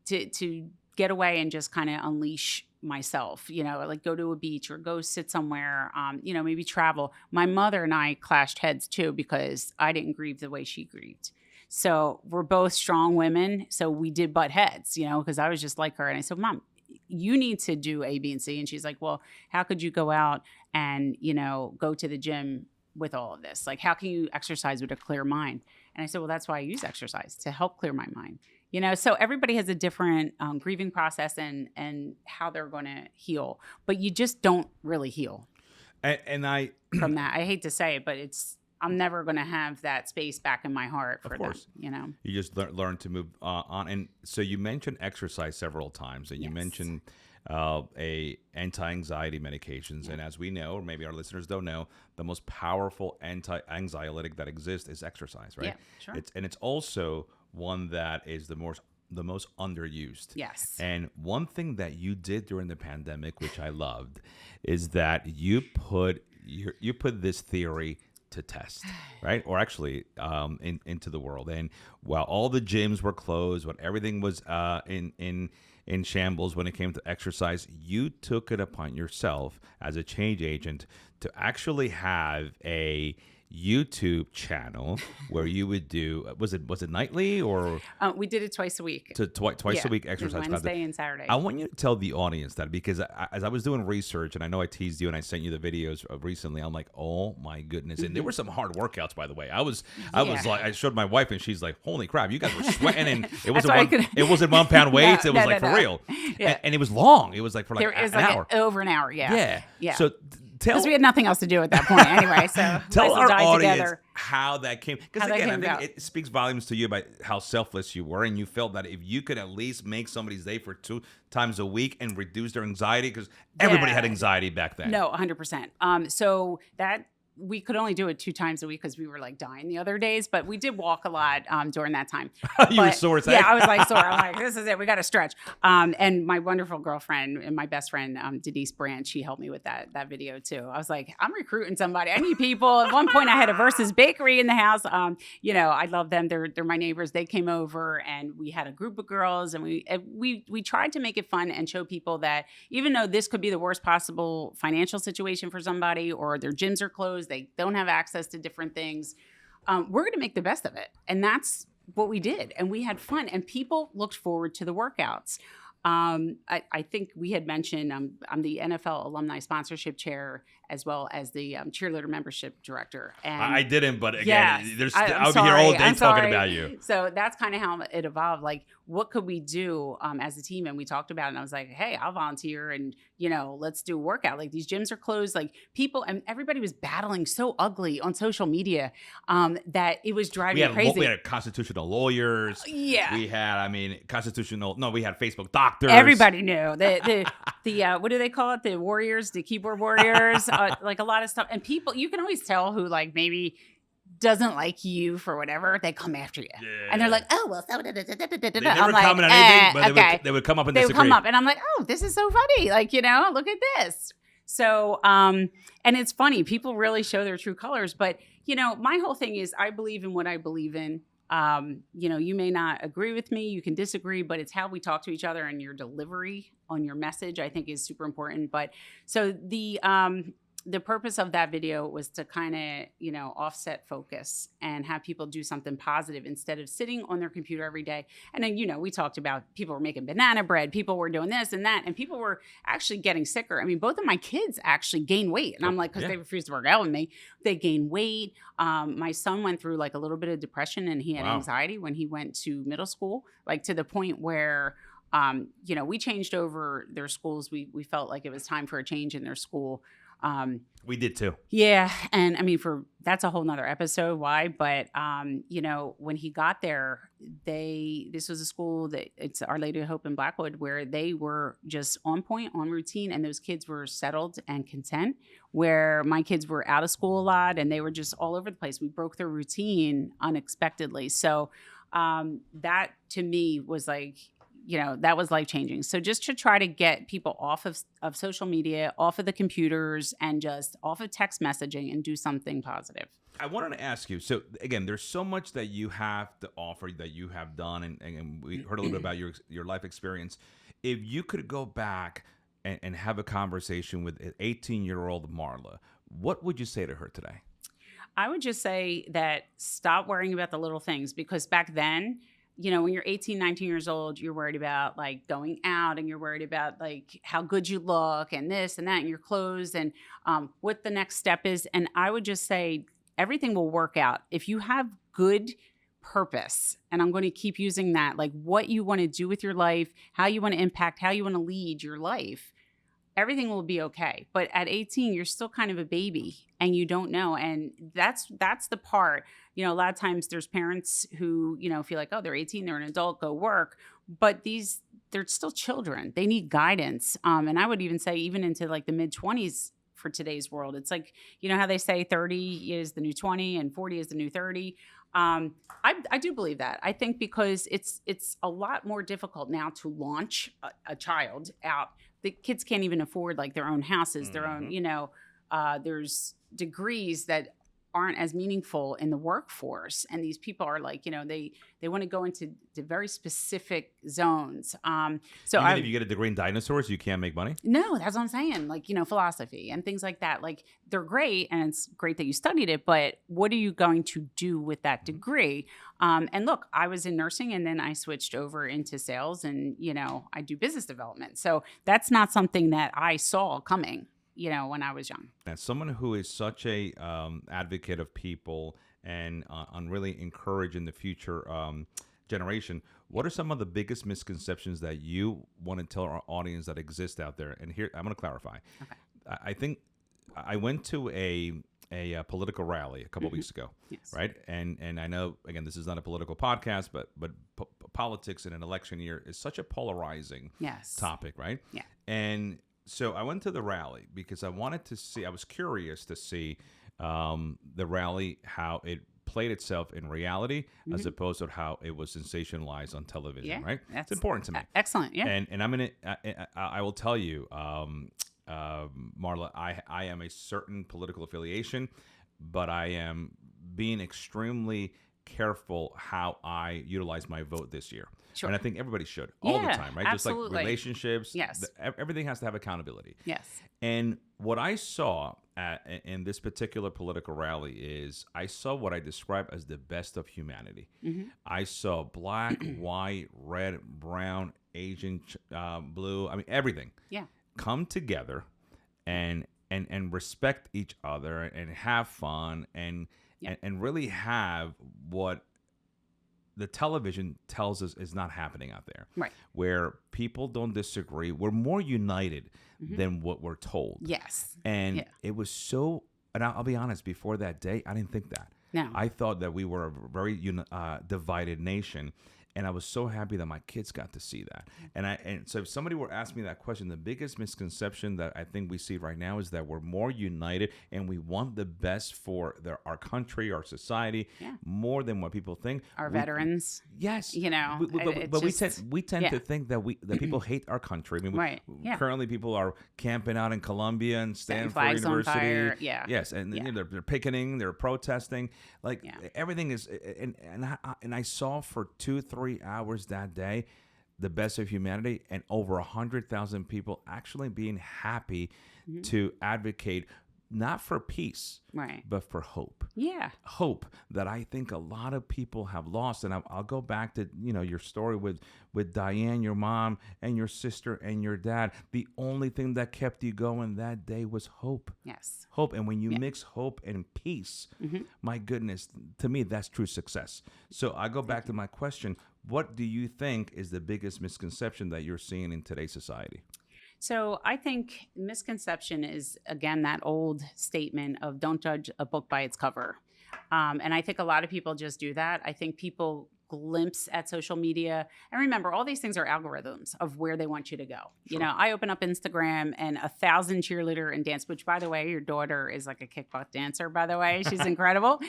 to get away and just kind of unleash myself, like go to a beach or go sit somewhere, maybe travel. My mother and I clashed heads too, because I didn't grieve the way she grieved. So we're both strong women. So we did butt heads, because I was just like her. And I said, Mom, you need to do A, B, and C. And she's like, well, how could you go out and, go to the gym with all of this? Like, how can you exercise with a clear mind? And I said, well, that's why I use exercise, to help clear my mind. So everybody has a different grieving process and how they're going to heal, but you just don't really heal And I, from that. I hate to say it, but I'm never going to have that space back in my heart for of course, them. you just learn to move on. And so you mentioned exercise several times, and you Yes. mentioned a anti-anxiety medications. Yeah. And as we know, or maybe our listeners don't know, the most powerful anti-anxiolytic that exists is exercise, right? Yeah, sure. It's also one that is the most underused. Yes. And one thing that you did during the pandemic, which I loved, is that you put this theory to test, right? Or actually into the world. And while all the gyms were closed, when everything was in shambles when it came to exercise, you took it upon yourself as a change agent to actually have a YouTube channel where you would do, was it nightly or We did it twice a week. twice a week It was exercise content? Wednesday and Saturday. I want you to tell the audience that, because as I was doing research, and I know I teased you and I sent you the videos recently, I'm like, oh my goodness. And there were some hard workouts, by the way. I was like, I showed my wife and she's like, holy crap, you guys were sweating, and it wasn't 1 pound weights. It was for real. Yeah. And it was long. It was like for like an hour. Over an hour. Yeah. Yeah. So because we had nothing else to do at that point anyway. So tell our audience together. how that came. Because again, I think it speaks volumes to you about how selfless you were, and you felt that if you could at least make somebody's day for 2 times a week and reduce their anxiety, because everybody had anxiety back then. No, 100%. So that we could only do it 2 times a week because we were like dying the other days, but we did walk a lot during that time. You were sore as heck? Yeah, I was like sore. I'm like, this is it. We got to stretch. And my wonderful girlfriend and my best friend, Denise Brandt, she helped me with that video too. I was like, I'm recruiting somebody. I need people. At one point I had a Versus Bakery in the house. I love them. They're my neighbors. They came over and we had a group of girls, and we tried to make it fun and show people that even though this could be the worst possible financial situation for somebody, or their gyms are closed, they don't have access to different things, we're going to make the best of it. And that's what we did. And we had fun, and people looked forward to the workouts. I think we had mentioned I'm the NFL alumni sponsorship chair, as well as the cheerleader membership director. And I didn't, but again, yes, I'll be here all day talking about you. So that's kind of how it evolved. Like, what could we do as a team? And we talked about it, and I was like, hey, I'll volunteer, and let's do a workout. Like, these gyms are closed. Like, people and everybody was battling so ugly on social media that it was driving me crazy. We had constitutional lawyers. Yeah. We had, we had Facebook doctors. Everybody knew the what do they call it? The warriors, the keyboard warriors, like a lot of stuff. And people, you can always tell who like maybe doesn't like you for whatever. They come after you, and they're like, "Oh well." They never comment on anything, but they would come up and disagree. They would come up, and I'm like, "Oh, this is so funny!" Like, look at this. So, and it's funny. People really show their true colors. But my whole thing is, I believe in what I believe in. You may not agree with me, you can disagree, but it's how we talk to each other, and your delivery on your message, I think, is super important. But so the purpose of that video was to kind of, offset focus and have people do something positive instead of sitting on their computer every day. And then, we talked about people were making banana bread, people were doing this and that, and people were actually getting sicker. I mean, both of my kids actually gained weight. And I'm like, because they refused to work out with me, they gained weight. My son went through like a little bit of depression, and he had anxiety when he went to middle school, like to the point where we changed over their schools. We felt like it was time for a change in their school. We did too. Yeah. And I mean, that's a whole nother episode why, but, when he got there, this was a school that it's Our Lady of Hope in Blackwood, where they were just on point, on routine. And those kids were settled and content, where my kids were out of school a lot and they were just all over the place. We broke their routine unexpectedly. So, that to me was like, that was life-changing. So just to try to get people off of social media, off of the computers, and just off of text messaging, and do something positive. I wanted to ask you, so again, there's so much that you have to offer, that you have done, and we heard a little bit about your life experience. If you could go back and have a conversation with 18-year-old Marla, what would you say to her today? I would just say that stop worrying about the little things, because back then, when you're 18, 19 years old, you're worried about like going out, and you're worried about like how good you look and this and that and your clothes, and what the next step is. And I would just say everything will work out. If you have good purpose. And I'm going to keep using that, like what you want to do with your life, how you want to impact, how you want to lead your life, everything will be okay. But at 18, you're still kind of a baby and you don't know. And that's the part, a lot of times there's parents who, feel like, oh, they're 18, they're an adult, go work. But they're still children. They need guidance. And I would even say even into like the mid 20s for today's world. It's like, how they say 30 is the new 20 and 40 is the new 30. I do believe that. I think because it's a lot more difficult now to launch a child out. The kids can't even afford like their own houses, their own, there's degrees that aren't as meaningful in the workforce. And these people are like, they want to go into the very specific zones. So even if you get a degree in dinosaurs, you can't make money? No, that's what I'm saying. Like, philosophy and things like that. Like they're great and it's great that you studied it, but what are you going to do with that degree? And look, I was in nursing and then I switched over into sales and, I do business development. So that's not something that I saw coming, when I was young. As someone who is such a advocate of people and on really encouraging the future generation, what are some of the biggest misconceptions that you want to tell our audience that exist out there? And here, I'm going to clarify. Okay. I think I went to a political rally a couple of weeks ago, yes. Right? And I know, again, this is not a political podcast, but politics in an election year is such a polarizing topic, right? Yeah. And so I went to the rally because I was curious to see the rally, how it played itself in reality as opposed to how it was sensationalized on television, right? It's important to me. Excellent, yeah. And I will tell you, Marla, I am a certain political affiliation, but I am being extremely careful how I utilize my vote this year. Sure. And I think everybody should all the time, right? Absolutely. Just like relationships. Yes. Everything has to have accountability. Yes. And what I saw in this particular political rally is I saw what I describe as the best of humanity. Mm-hmm. I saw black, white, red, brown, Asian, blue. I mean, everything. Yeah. Come together and respect each other and have fun and really have what the television tells us is not happening out there. Right. Where people don't disagree. We're more united than what we're told. Yes. And it was so, and I'll be honest, before that day, I didn't think that. No. I thought that we were a very divided nation. And I was so happy that my kids got to see that. And so if somebody were asking me that question, the biggest misconception that I think we see right now is that we're more united and we want the best for our country, our society, more than what people think. Our veterans. Yes. But we tend to think that people hate our country. I mean, right. Currently people are camping out in Columbia and Stanford flags University. On fire. Yeah. Yes. And they're picketing, they're protesting. Like everything is, and I saw for 2-3 hours that day the best of humanity, and over 100,000 people actually being happy to advocate not for peace, right, but for hope. Yeah, hope that I think a lot of people have lost. And I'll go back to your story with Diane, your mom, and your sister and your dad. The only thing that kept you going that day was hope. Yes, hope. And when you mix hope and peace, my goodness, to me that's true success. So I go back to my question: what do you think is the biggest misconception that you're seeing in today's society? So I think misconception is, again, that old statement of don't judge a book by its cover. And I think a lot of people just do that. I think people glimpse at social media. And remember, all these things are algorithms of where they want you to go. Sure. I open up Instagram and 1,000 cheerleader and dance, which, by the way, your daughter is like a kickbox dancer, by the way. She's incredible.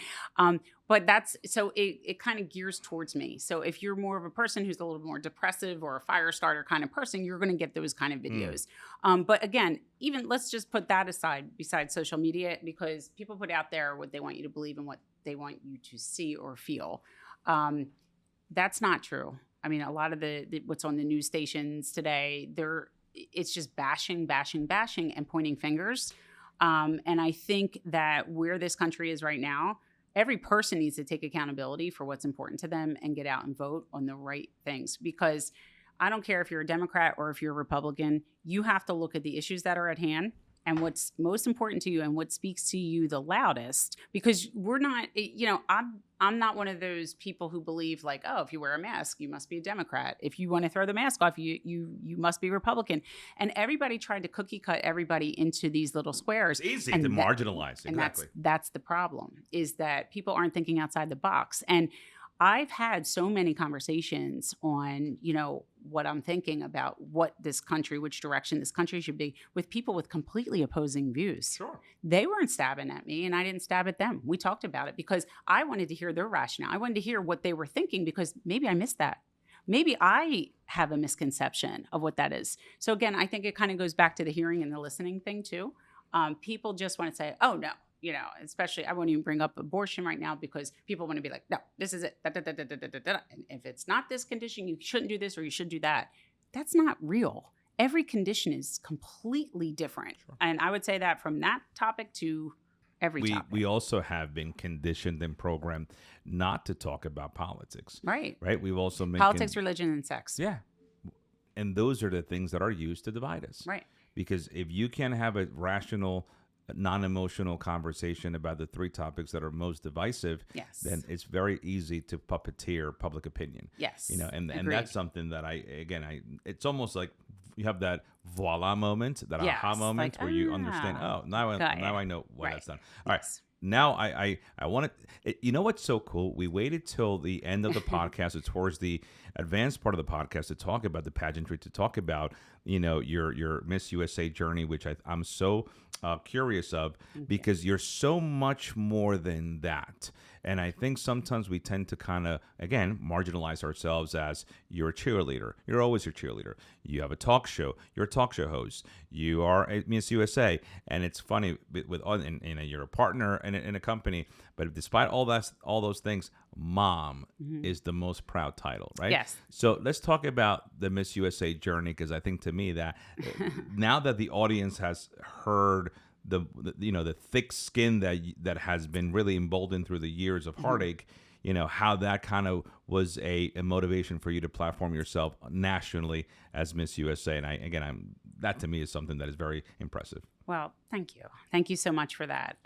But it kind of gears towards me. So if you're more of a person who's a little more depressive or a fire starter kind of person, you're going to get those kind of videos. But again, even let's just put that aside besides social media, because people put out there what they want you to believe and what they want you to see or feel. That's not true. I mean, a lot of the what's on the news stations today, it's just bashing and pointing fingers. And I think that where this country is right now, every person needs to take accountability for what's important to them and get out and vote on the right things. Because I don't care if you're a Democrat or if you're a Republican, you have to look at the issues that are at hand and what's most important to you and what speaks to you the loudest, because we're not, I'm not one of those people who believe like, oh, if you wear a mask, you must be a Democrat. If you want to throw the mask off, you must be Republican. And everybody tried to cookie cut everybody into these little squares. It's easy to marginalize. And exactly. that's the problem, is that people aren't thinking outside the box. And I've had so many conversations on, what I'm thinking about what this country, which direction this country should be, with people with completely opposing views. Sure. They weren't stabbing at me and I didn't stab at them. We talked about it because I wanted to hear their rationale. I wanted to hear what they were thinking because maybe I missed that. Maybe I have a misconception of what that is. So again, I think it kind of goes back to the hearing and the listening thing too. People just want to say, oh, no. Especially I won't even bring up abortion right now because people want to be like, no, this is it. Da, da, da, da, da, da, da. And if it's not this condition, you shouldn't do this or you should do that. That's not real. Every condition is completely different. Sure. And I would say that from that topic to every topic. We also have been conditioned and programmed not to talk about politics. Right. We've also been politics, religion, and sex. Yeah. And those are the things that are used to divide us. Right. Because if you can have a rational, non-emotional conversation about the three topics that are most divisive, yes, then it's very easy to puppeteer public opinion. Yes. And that's something that it's almost like you have that voila moment, that aha moment, where you understand, now I know why that's done. All right. Now I want to, you know what's so cool? We waited till the end of the podcast, or towards the advanced part of the podcast, to talk about the pageantry, to talk about, your Miss USA journey, which I'm so curious of, because you're so much more than that. And I think sometimes we tend to kind of, again, marginalize ourselves as you're a cheerleader. You're always your cheerleader. You have a talk show. You're a talk show host. You are a Miss USA. And it's funny, you're a partner in a company. But despite all those things, mom is the most proud title, right? Yes. So let's talk about the Miss USA journey, because I think to me that now that the audience has heard the thick skin that has been really emboldened through the years of heartache, how that kind of was a motivation for you to platform yourself nationally as Miss USA. And that to me is something that is very impressive. Well, thank you. Thank you so much for that.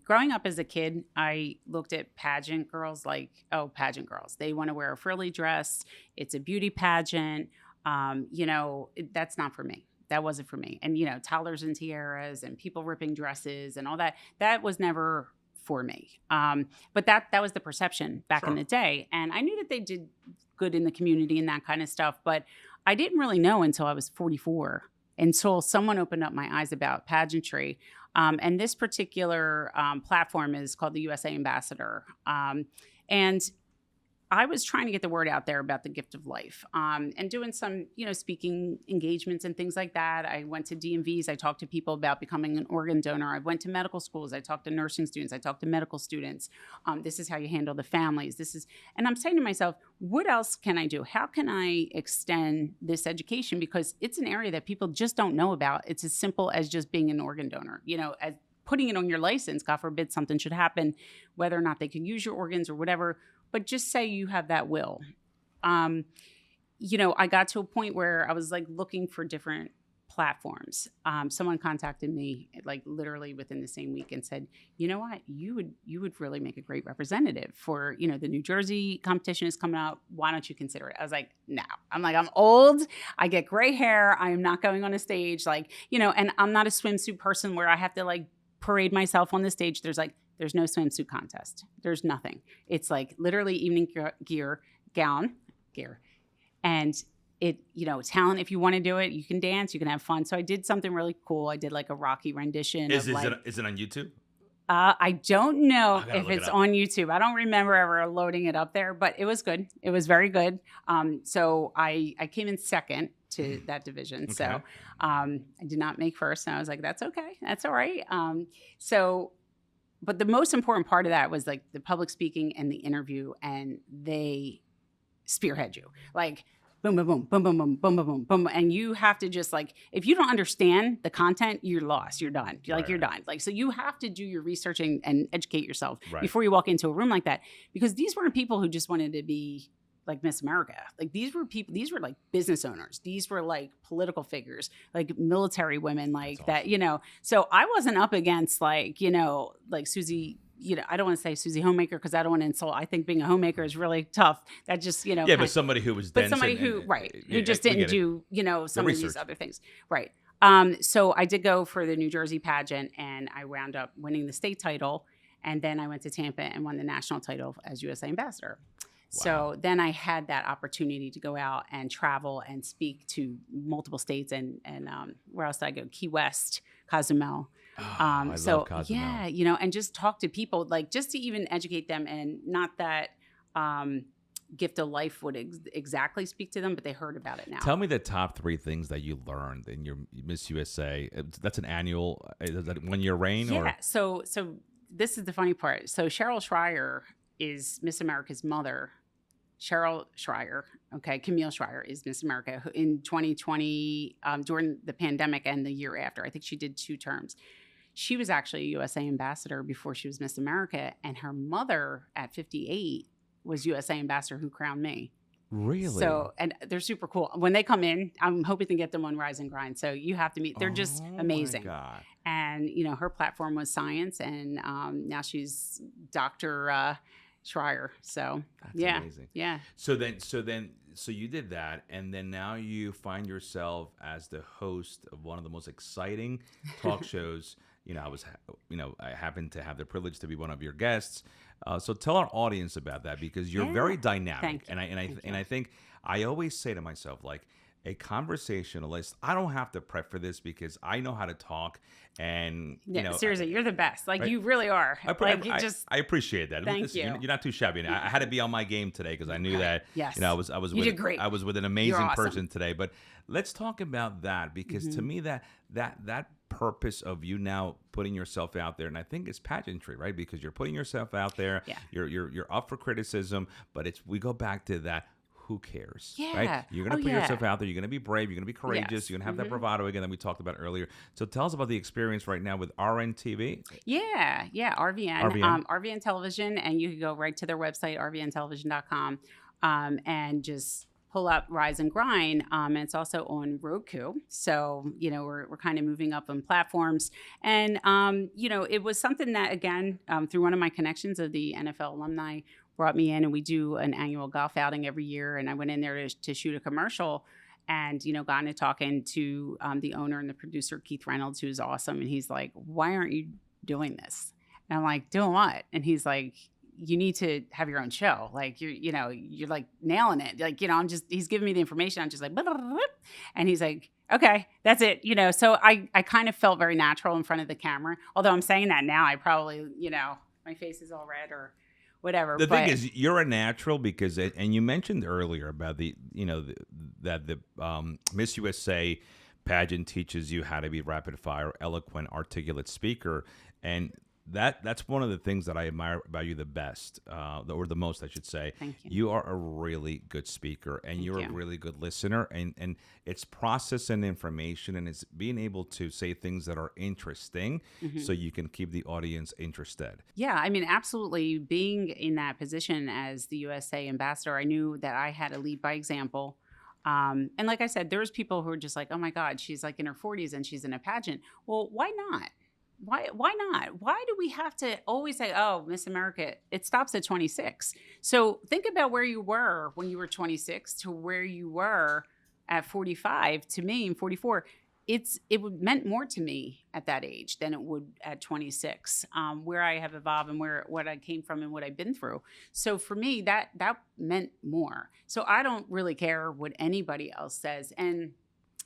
Growing up as a kid, I looked at pageant girls like, pageant girls. They want to wear a frilly dress. It's a beauty pageant. That's not for me. That wasn't for me. And, toddlers and tiaras and people ripping dresses and all that was never for me. But that was the perception back in the day. And I knew that they did good in the community and that kind of stuff. But I didn't really know until I was 44, until someone opened up my eyes about pageantry. And this particular platform is called the USA Ambassador. And I was trying to get the word out there about the gift of life, and doing some, speaking engagements and things like that. I went to DMVs. I talked to people about becoming an organ donor. I went to medical schools. I talked to nursing students. I talked to medical students. This is how you handle the families. And I'm saying to myself, what else can I do? How can I extend this education? Because it's an area that people just don't know about. It's as simple as just being an organ donor, as putting it on your license. God forbid something should happen, whether or not they can use your organs or whatever. But just say you have that will. I got to a point where I was like looking for different platforms. Someone contacted me like literally within the same week and said, you know what, you would really make a great representative for, the New Jersey competition is coming out. Why don't you consider it? I was like, no. I'm old. I get gray hair. I am not going on a stage. And I'm not a swimsuit person where I have to like parade myself on the stage. There's no swimsuit contest. There's nothing. It's like literally evening gown gear. And talent, if you want to do it, you can dance, you can have fun. So I did something really cool. I did like a Rocky rendition. Is it on YouTube? I don't know if it's on YouTube. I don't remember ever loading it up there, but it was good. It was very good. So I came in second to that division. Okay. So I did not make first. And I was like, that's okay. That's all right. But the most important part of that was like the public speaking and the interview, and they spearhead you. Like boom, boom, boom, boom, boom, boom, boom, boom, boom, boom. And you have to just like, if you don't understand the content, you're lost. You're done. You're done. Like, so you have to do your research and educate yourself before you walk into a room like that. Because these weren't people who just wanted to be like Miss America. Like these were like business owners. These were like political figures, like military women, like That's that, awesome. you know. So I wasn't up against like, you know, like Susie, you know, I don't want to say Susie Homemaker because I don't want to insult. I think being a homemaker is really tough. That just, you know, Yeah, but somebody who was but dense somebody and who, right, who yeah, just we didn't get it. do, you know, The some of these research. other things. Right. So I did go for the New Jersey pageant and I wound up winning the state title. And then I went to Tampa and won the national title as USA Ambassador. So then I had that opportunity to go out and travel and speak to multiple states and where else did I go? Key West, Cozumel. I love Cozumel. Yeah, you know, and just talk to people, like just to even educate them, and not that gift of life would exactly speak to them, but they heard about it now. Tell me the top 3 things that you learned in your Miss USA. That's an annual, is that 1-year reign? Yeah. Or? So this is the funny part. So Cheryl Schreier is Miss America's mother. Cheryl Schreier, okay, Camille Schreier is Miss America in 2020 during the pandemic and the year after. I think she did 2 terms. She was actually a USA Ambassador before she was Miss America, and her mother at 58 was USA Ambassador who crowned me. Really? So, and they're super cool. When they come in, I'm hoping to get them on Rise and Grind. So you have to meet. They're just amazing. My God. And you know, her platform was science, and now she's Dr. Schreier. So That's yeah, amazing. yeah. So you did that, and then now you find yourself as the host of one of the most exciting talk shows. You know, I happened to have the privilege to be one of your guests. So tell our audience about that, because you're very dynamic. Thank you. And I think I always say to myself, like, a conversationalist, I don't have to prep for this because I know how to talk. And Yeah, you know, seriously, you're the best. Like right? you really are. I I appreciate that. Thank Listen, you. You're not too shabby. I had to be on my game today because I knew Okay. that. Yes. You know, I was You with did great. I was with an amazing You're awesome. person today. But let's talk about that, because to me that purpose of you now putting yourself out there, and I think it's pageantry, right? Because you're putting yourself out there. Yeah. You're up for criticism, but we go back to that. Who cares? Yeah. Right? You're going to put yourself out there. You're going to be brave. You're going to be courageous. Yes. You're going to have that bravado again that we talked about earlier. So tell us about the experience right now with RNTV. Yeah, RVN. RVN Television, and you can go right to their website, rvntelevision.com, and just pull up Rise and Grind. And it's also on Roku. So, you know, we're kind of moving up on platforms. And, you know, it was something that, again, through one of my connections of the NFL alumni, brought me in, and we do an annual golf outing every year. And I went in there to shoot a commercial, and, you know, got into talking to the owner and the producer, Keith Reynolds, who's awesome. And he's like, why aren't you doing this? And I'm like, doing what? And he's like, you need to have your own show. Like, you're like nailing it. Like, you know, he's giving me the information. I'm just like, and he's like, okay, that's it. You know, so I kind of felt very natural in front of the camera. Although I'm saying that now, I probably, you know, my face is all red or whatever. The thing is, you're a natural because, and you mentioned earlier about that the Miss USA pageant teaches you how to be rapid fire, eloquent, articulate speaker, and that's one of the things that I admire about you the best, or the most, I should say. Thank you. You are a really good speaker, and you're a really good listener, and it's processing information, and it's being able to say things that are interesting, so you can keep the audience interested. Yeah, I mean, absolutely. Being in that position as the USA ambassador, I knew that I had to lead by example. And like I said, there's people who are just like, oh my God, she's like in her 40s and she's in a pageant. Well, why not? Why not? Why do we have to always say, oh, Miss America, it stops at 26? So think about where you were when you were 26 to where you were at 45. To me, in 44, it meant more to me at that age than it would at 26, where I have evolved and what I came from and what I've been through. So for me, that meant more. So I don't really care what anybody else says. And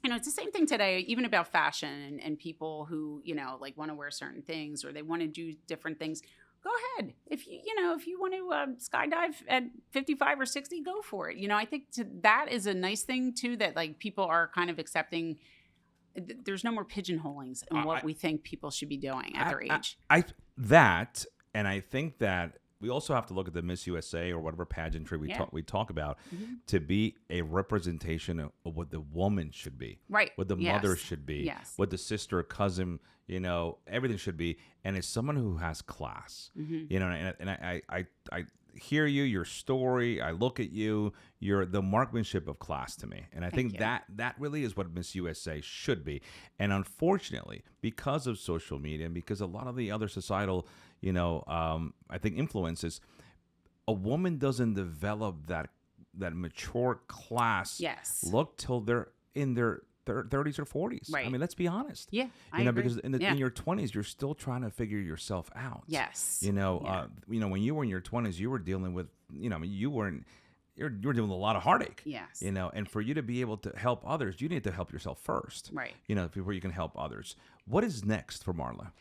you know, it's the same thing today, even about fashion and people who, you know, like want to wear certain things or they want to do different things. Go ahead. If you want to skydive at 55 or 60, go for it. You know, I think that is a nice thing too, that like people are kind of accepting. There's no more pigeonholings in what we think people should be doing at their age. And I think that we also have to look at the Miss USA or whatever pageantry Yeah. we talk about Mhm. to be a representation of what the woman should be, Right. what the mother Yes. should be, Yes. what the sister, cousin, everything should be, and it's someone who has class, Hmm. and I hear you, your story, I look at you, you're the marksmanship of class to me, and I Thank think you. that really is what Miss USA should be, and unfortunately, because of social media and because a lot of the other societal, I think influences, a woman doesn't develop that mature class Yes. look till they're in their 30s or 40s. I Right. mean, let's be honest. Yeah. I agree. Because in Yeah. your 20s, you're still trying to figure yourself out. Yes. When you were in your 20s, you were dealing with, you were dealing with a lot of heartache. Yes. And for you to be able to help others, you need to help yourself first. Right. Before you can help others. What is next for Marla?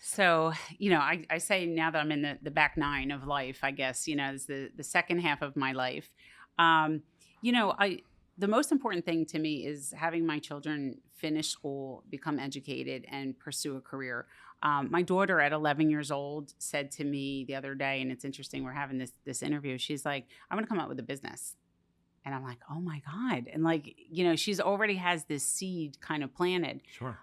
So, I say now that I'm in the back nine of life, I guess, it's the second half of my life. The most important thing to me is having my children finish school, become educated, and pursue a career. My daughter at 11 years old said to me the other day, and it's interesting, we're having this interview. She's like, I want to come up with a business. And I'm like, oh my God. And she's already has this seed kind of planted. Sure.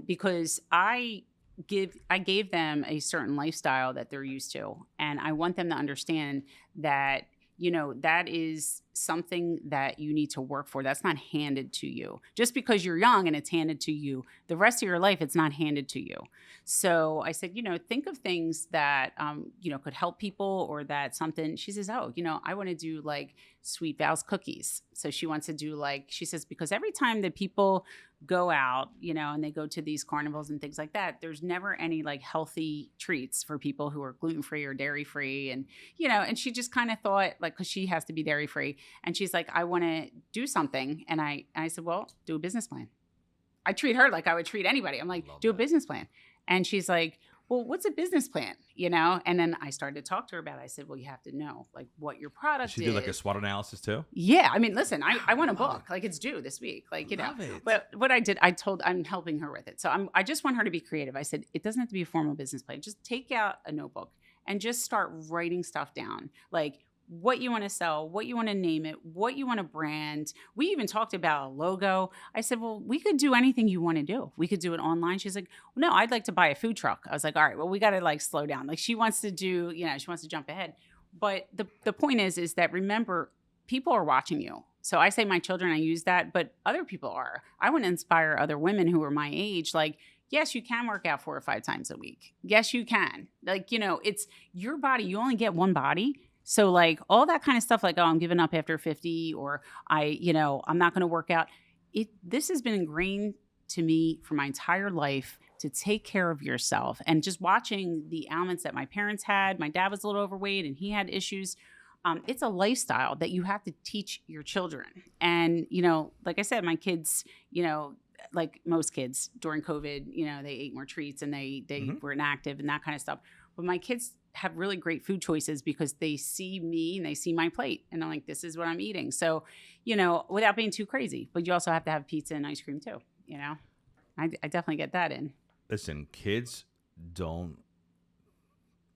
Because I gave them a certain lifestyle that they're used to. And I want them to understand that, that is something that you need to work for. That's not handed to you. Just because you're young and it's handed to you, the rest of your life, it's not handed to you. So I said, think of things that, could help people or that something. She says, oh, I want to do like Sweet Val's cookies. So she wants to do she says, because every time that people go out, and they go to these carnivals and things like that, there's never any healthy treats for people who are gluten-free or dairy-free. And, and she just kind of thought because she has to be dairy-free. And she's like, I want to do something. And I said, well, do a business plan. I treat her like I would treat anybody. I'm like, do a business plan. And she's like, well, what's a business plan? And then I started to talk to her about it. I said, well, you have to know what your product She is. did a SWOT analysis too? Yeah. I mean, listen, I want a book. It's due this week. Love it. But what I did, I'm helping her with it. So I just want her to be creative. I said, it doesn't have to be a formal business plan. Just take out a notebook and just start writing stuff down. What you want to sell, what you want to name it, what you want to brand. We even talked about a logo. I said, well, we could do anything you want to do. We could do it online. She's like, well, no, I'd like to buy a food truck. I was like, all right, well, we got to slow down. She wants to do, she wants to jump ahead. But the point is that remember, people are watching you. So I say my children, I use that, but other people are. I want to inspire other women who are my age. Yes, you can work out 4 or 5 times a week. Yes, you can. It's your body. You only get one body. So all that kind of stuff, oh, I'm giving up after 50 or I'm not going to work out. This has been ingrained to me for my entire life to take care of yourself. And just watching the ailments that my parents had, my dad was a little overweight and he had issues. It's a lifestyle that you have to teach your children. And, like I said, my kids, like most kids during COVID, they ate more treats and they were inactive and that kind of stuff. But my kids have really great food choices because they see me and they see my plate and I'm like, this is what I'm eating. So, without being too crazy, but you also have to have pizza and ice cream too. I definitely get that in. Listen, kids don't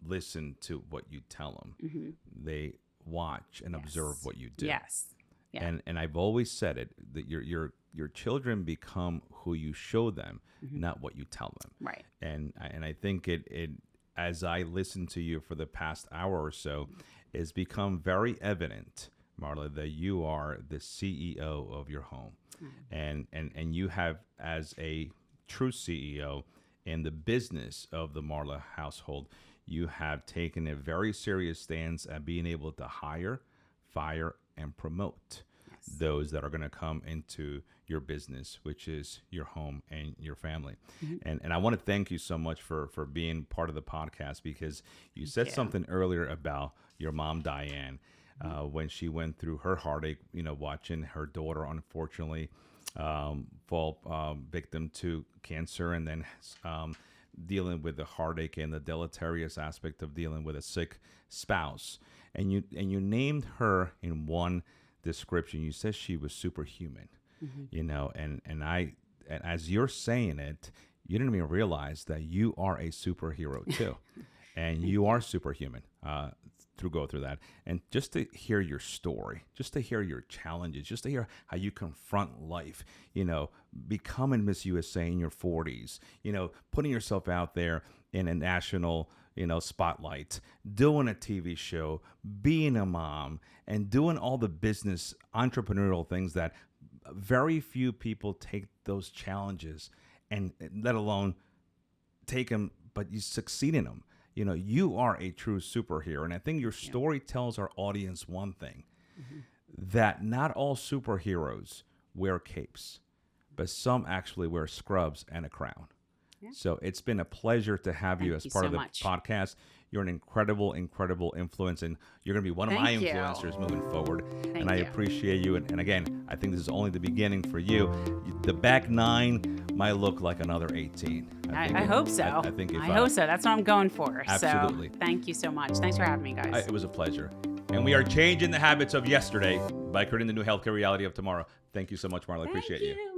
listen to what you tell them. Mm-hmm. They watch and observe what you do. Yes. Yeah. And I've always said it that your children become who you show them, not what you tell them. Right. And I think it as I listen to you for the past hour or so, it's become very evident, Marla, that you are the CEO of your home. And you have, as a true CEO in the business of the Marla household, you have taken a very serious stance at being able to hire, fire, and promote those that are going to come into your business, which is your home and your family. Mm-hmm. And I want to thank you so much for being part of the podcast, because you said something earlier about your mom, Diane, when she went through her heartache, watching her daughter, unfortunately, fall victim to cancer, and then dealing with the heartache and the deleterious aspect of dealing with a sick spouse. And you named her in one description. You said she was superhuman, and as you're saying it, you didn't even realize that you are a superhero too. and you are superhuman go through that. And just to hear your story, just to hear your challenges, just to hear how you confront life, becoming Miss USA in your 40s, putting yourself out there in a national, spotlight, doing a TV show, being a mom, and doing all the business entrepreneurial things that very few people take those challenges, and let alone take them, but you succeed in them. You are a true superhero. And I think your story tells our audience one thing, that not all superheroes wear capes, but some actually wear scrubs and a crown. Yeah. So it's been a pleasure to have you as part of the podcast. You're an incredible, incredible influence, and you're going to be one of my influencers moving forward. And I appreciate you. And again, I think this is only the beginning for you. The back 9 might look like another 18. I hope so. I hope so. That's what I'm going for. Absolutely. So thank you so much. Thanks for having me, guys. It was a pleasure. And we are changing the habits of yesterday by creating the new healthcare reality of tomorrow. Thank you so much, Marla. I appreciate you.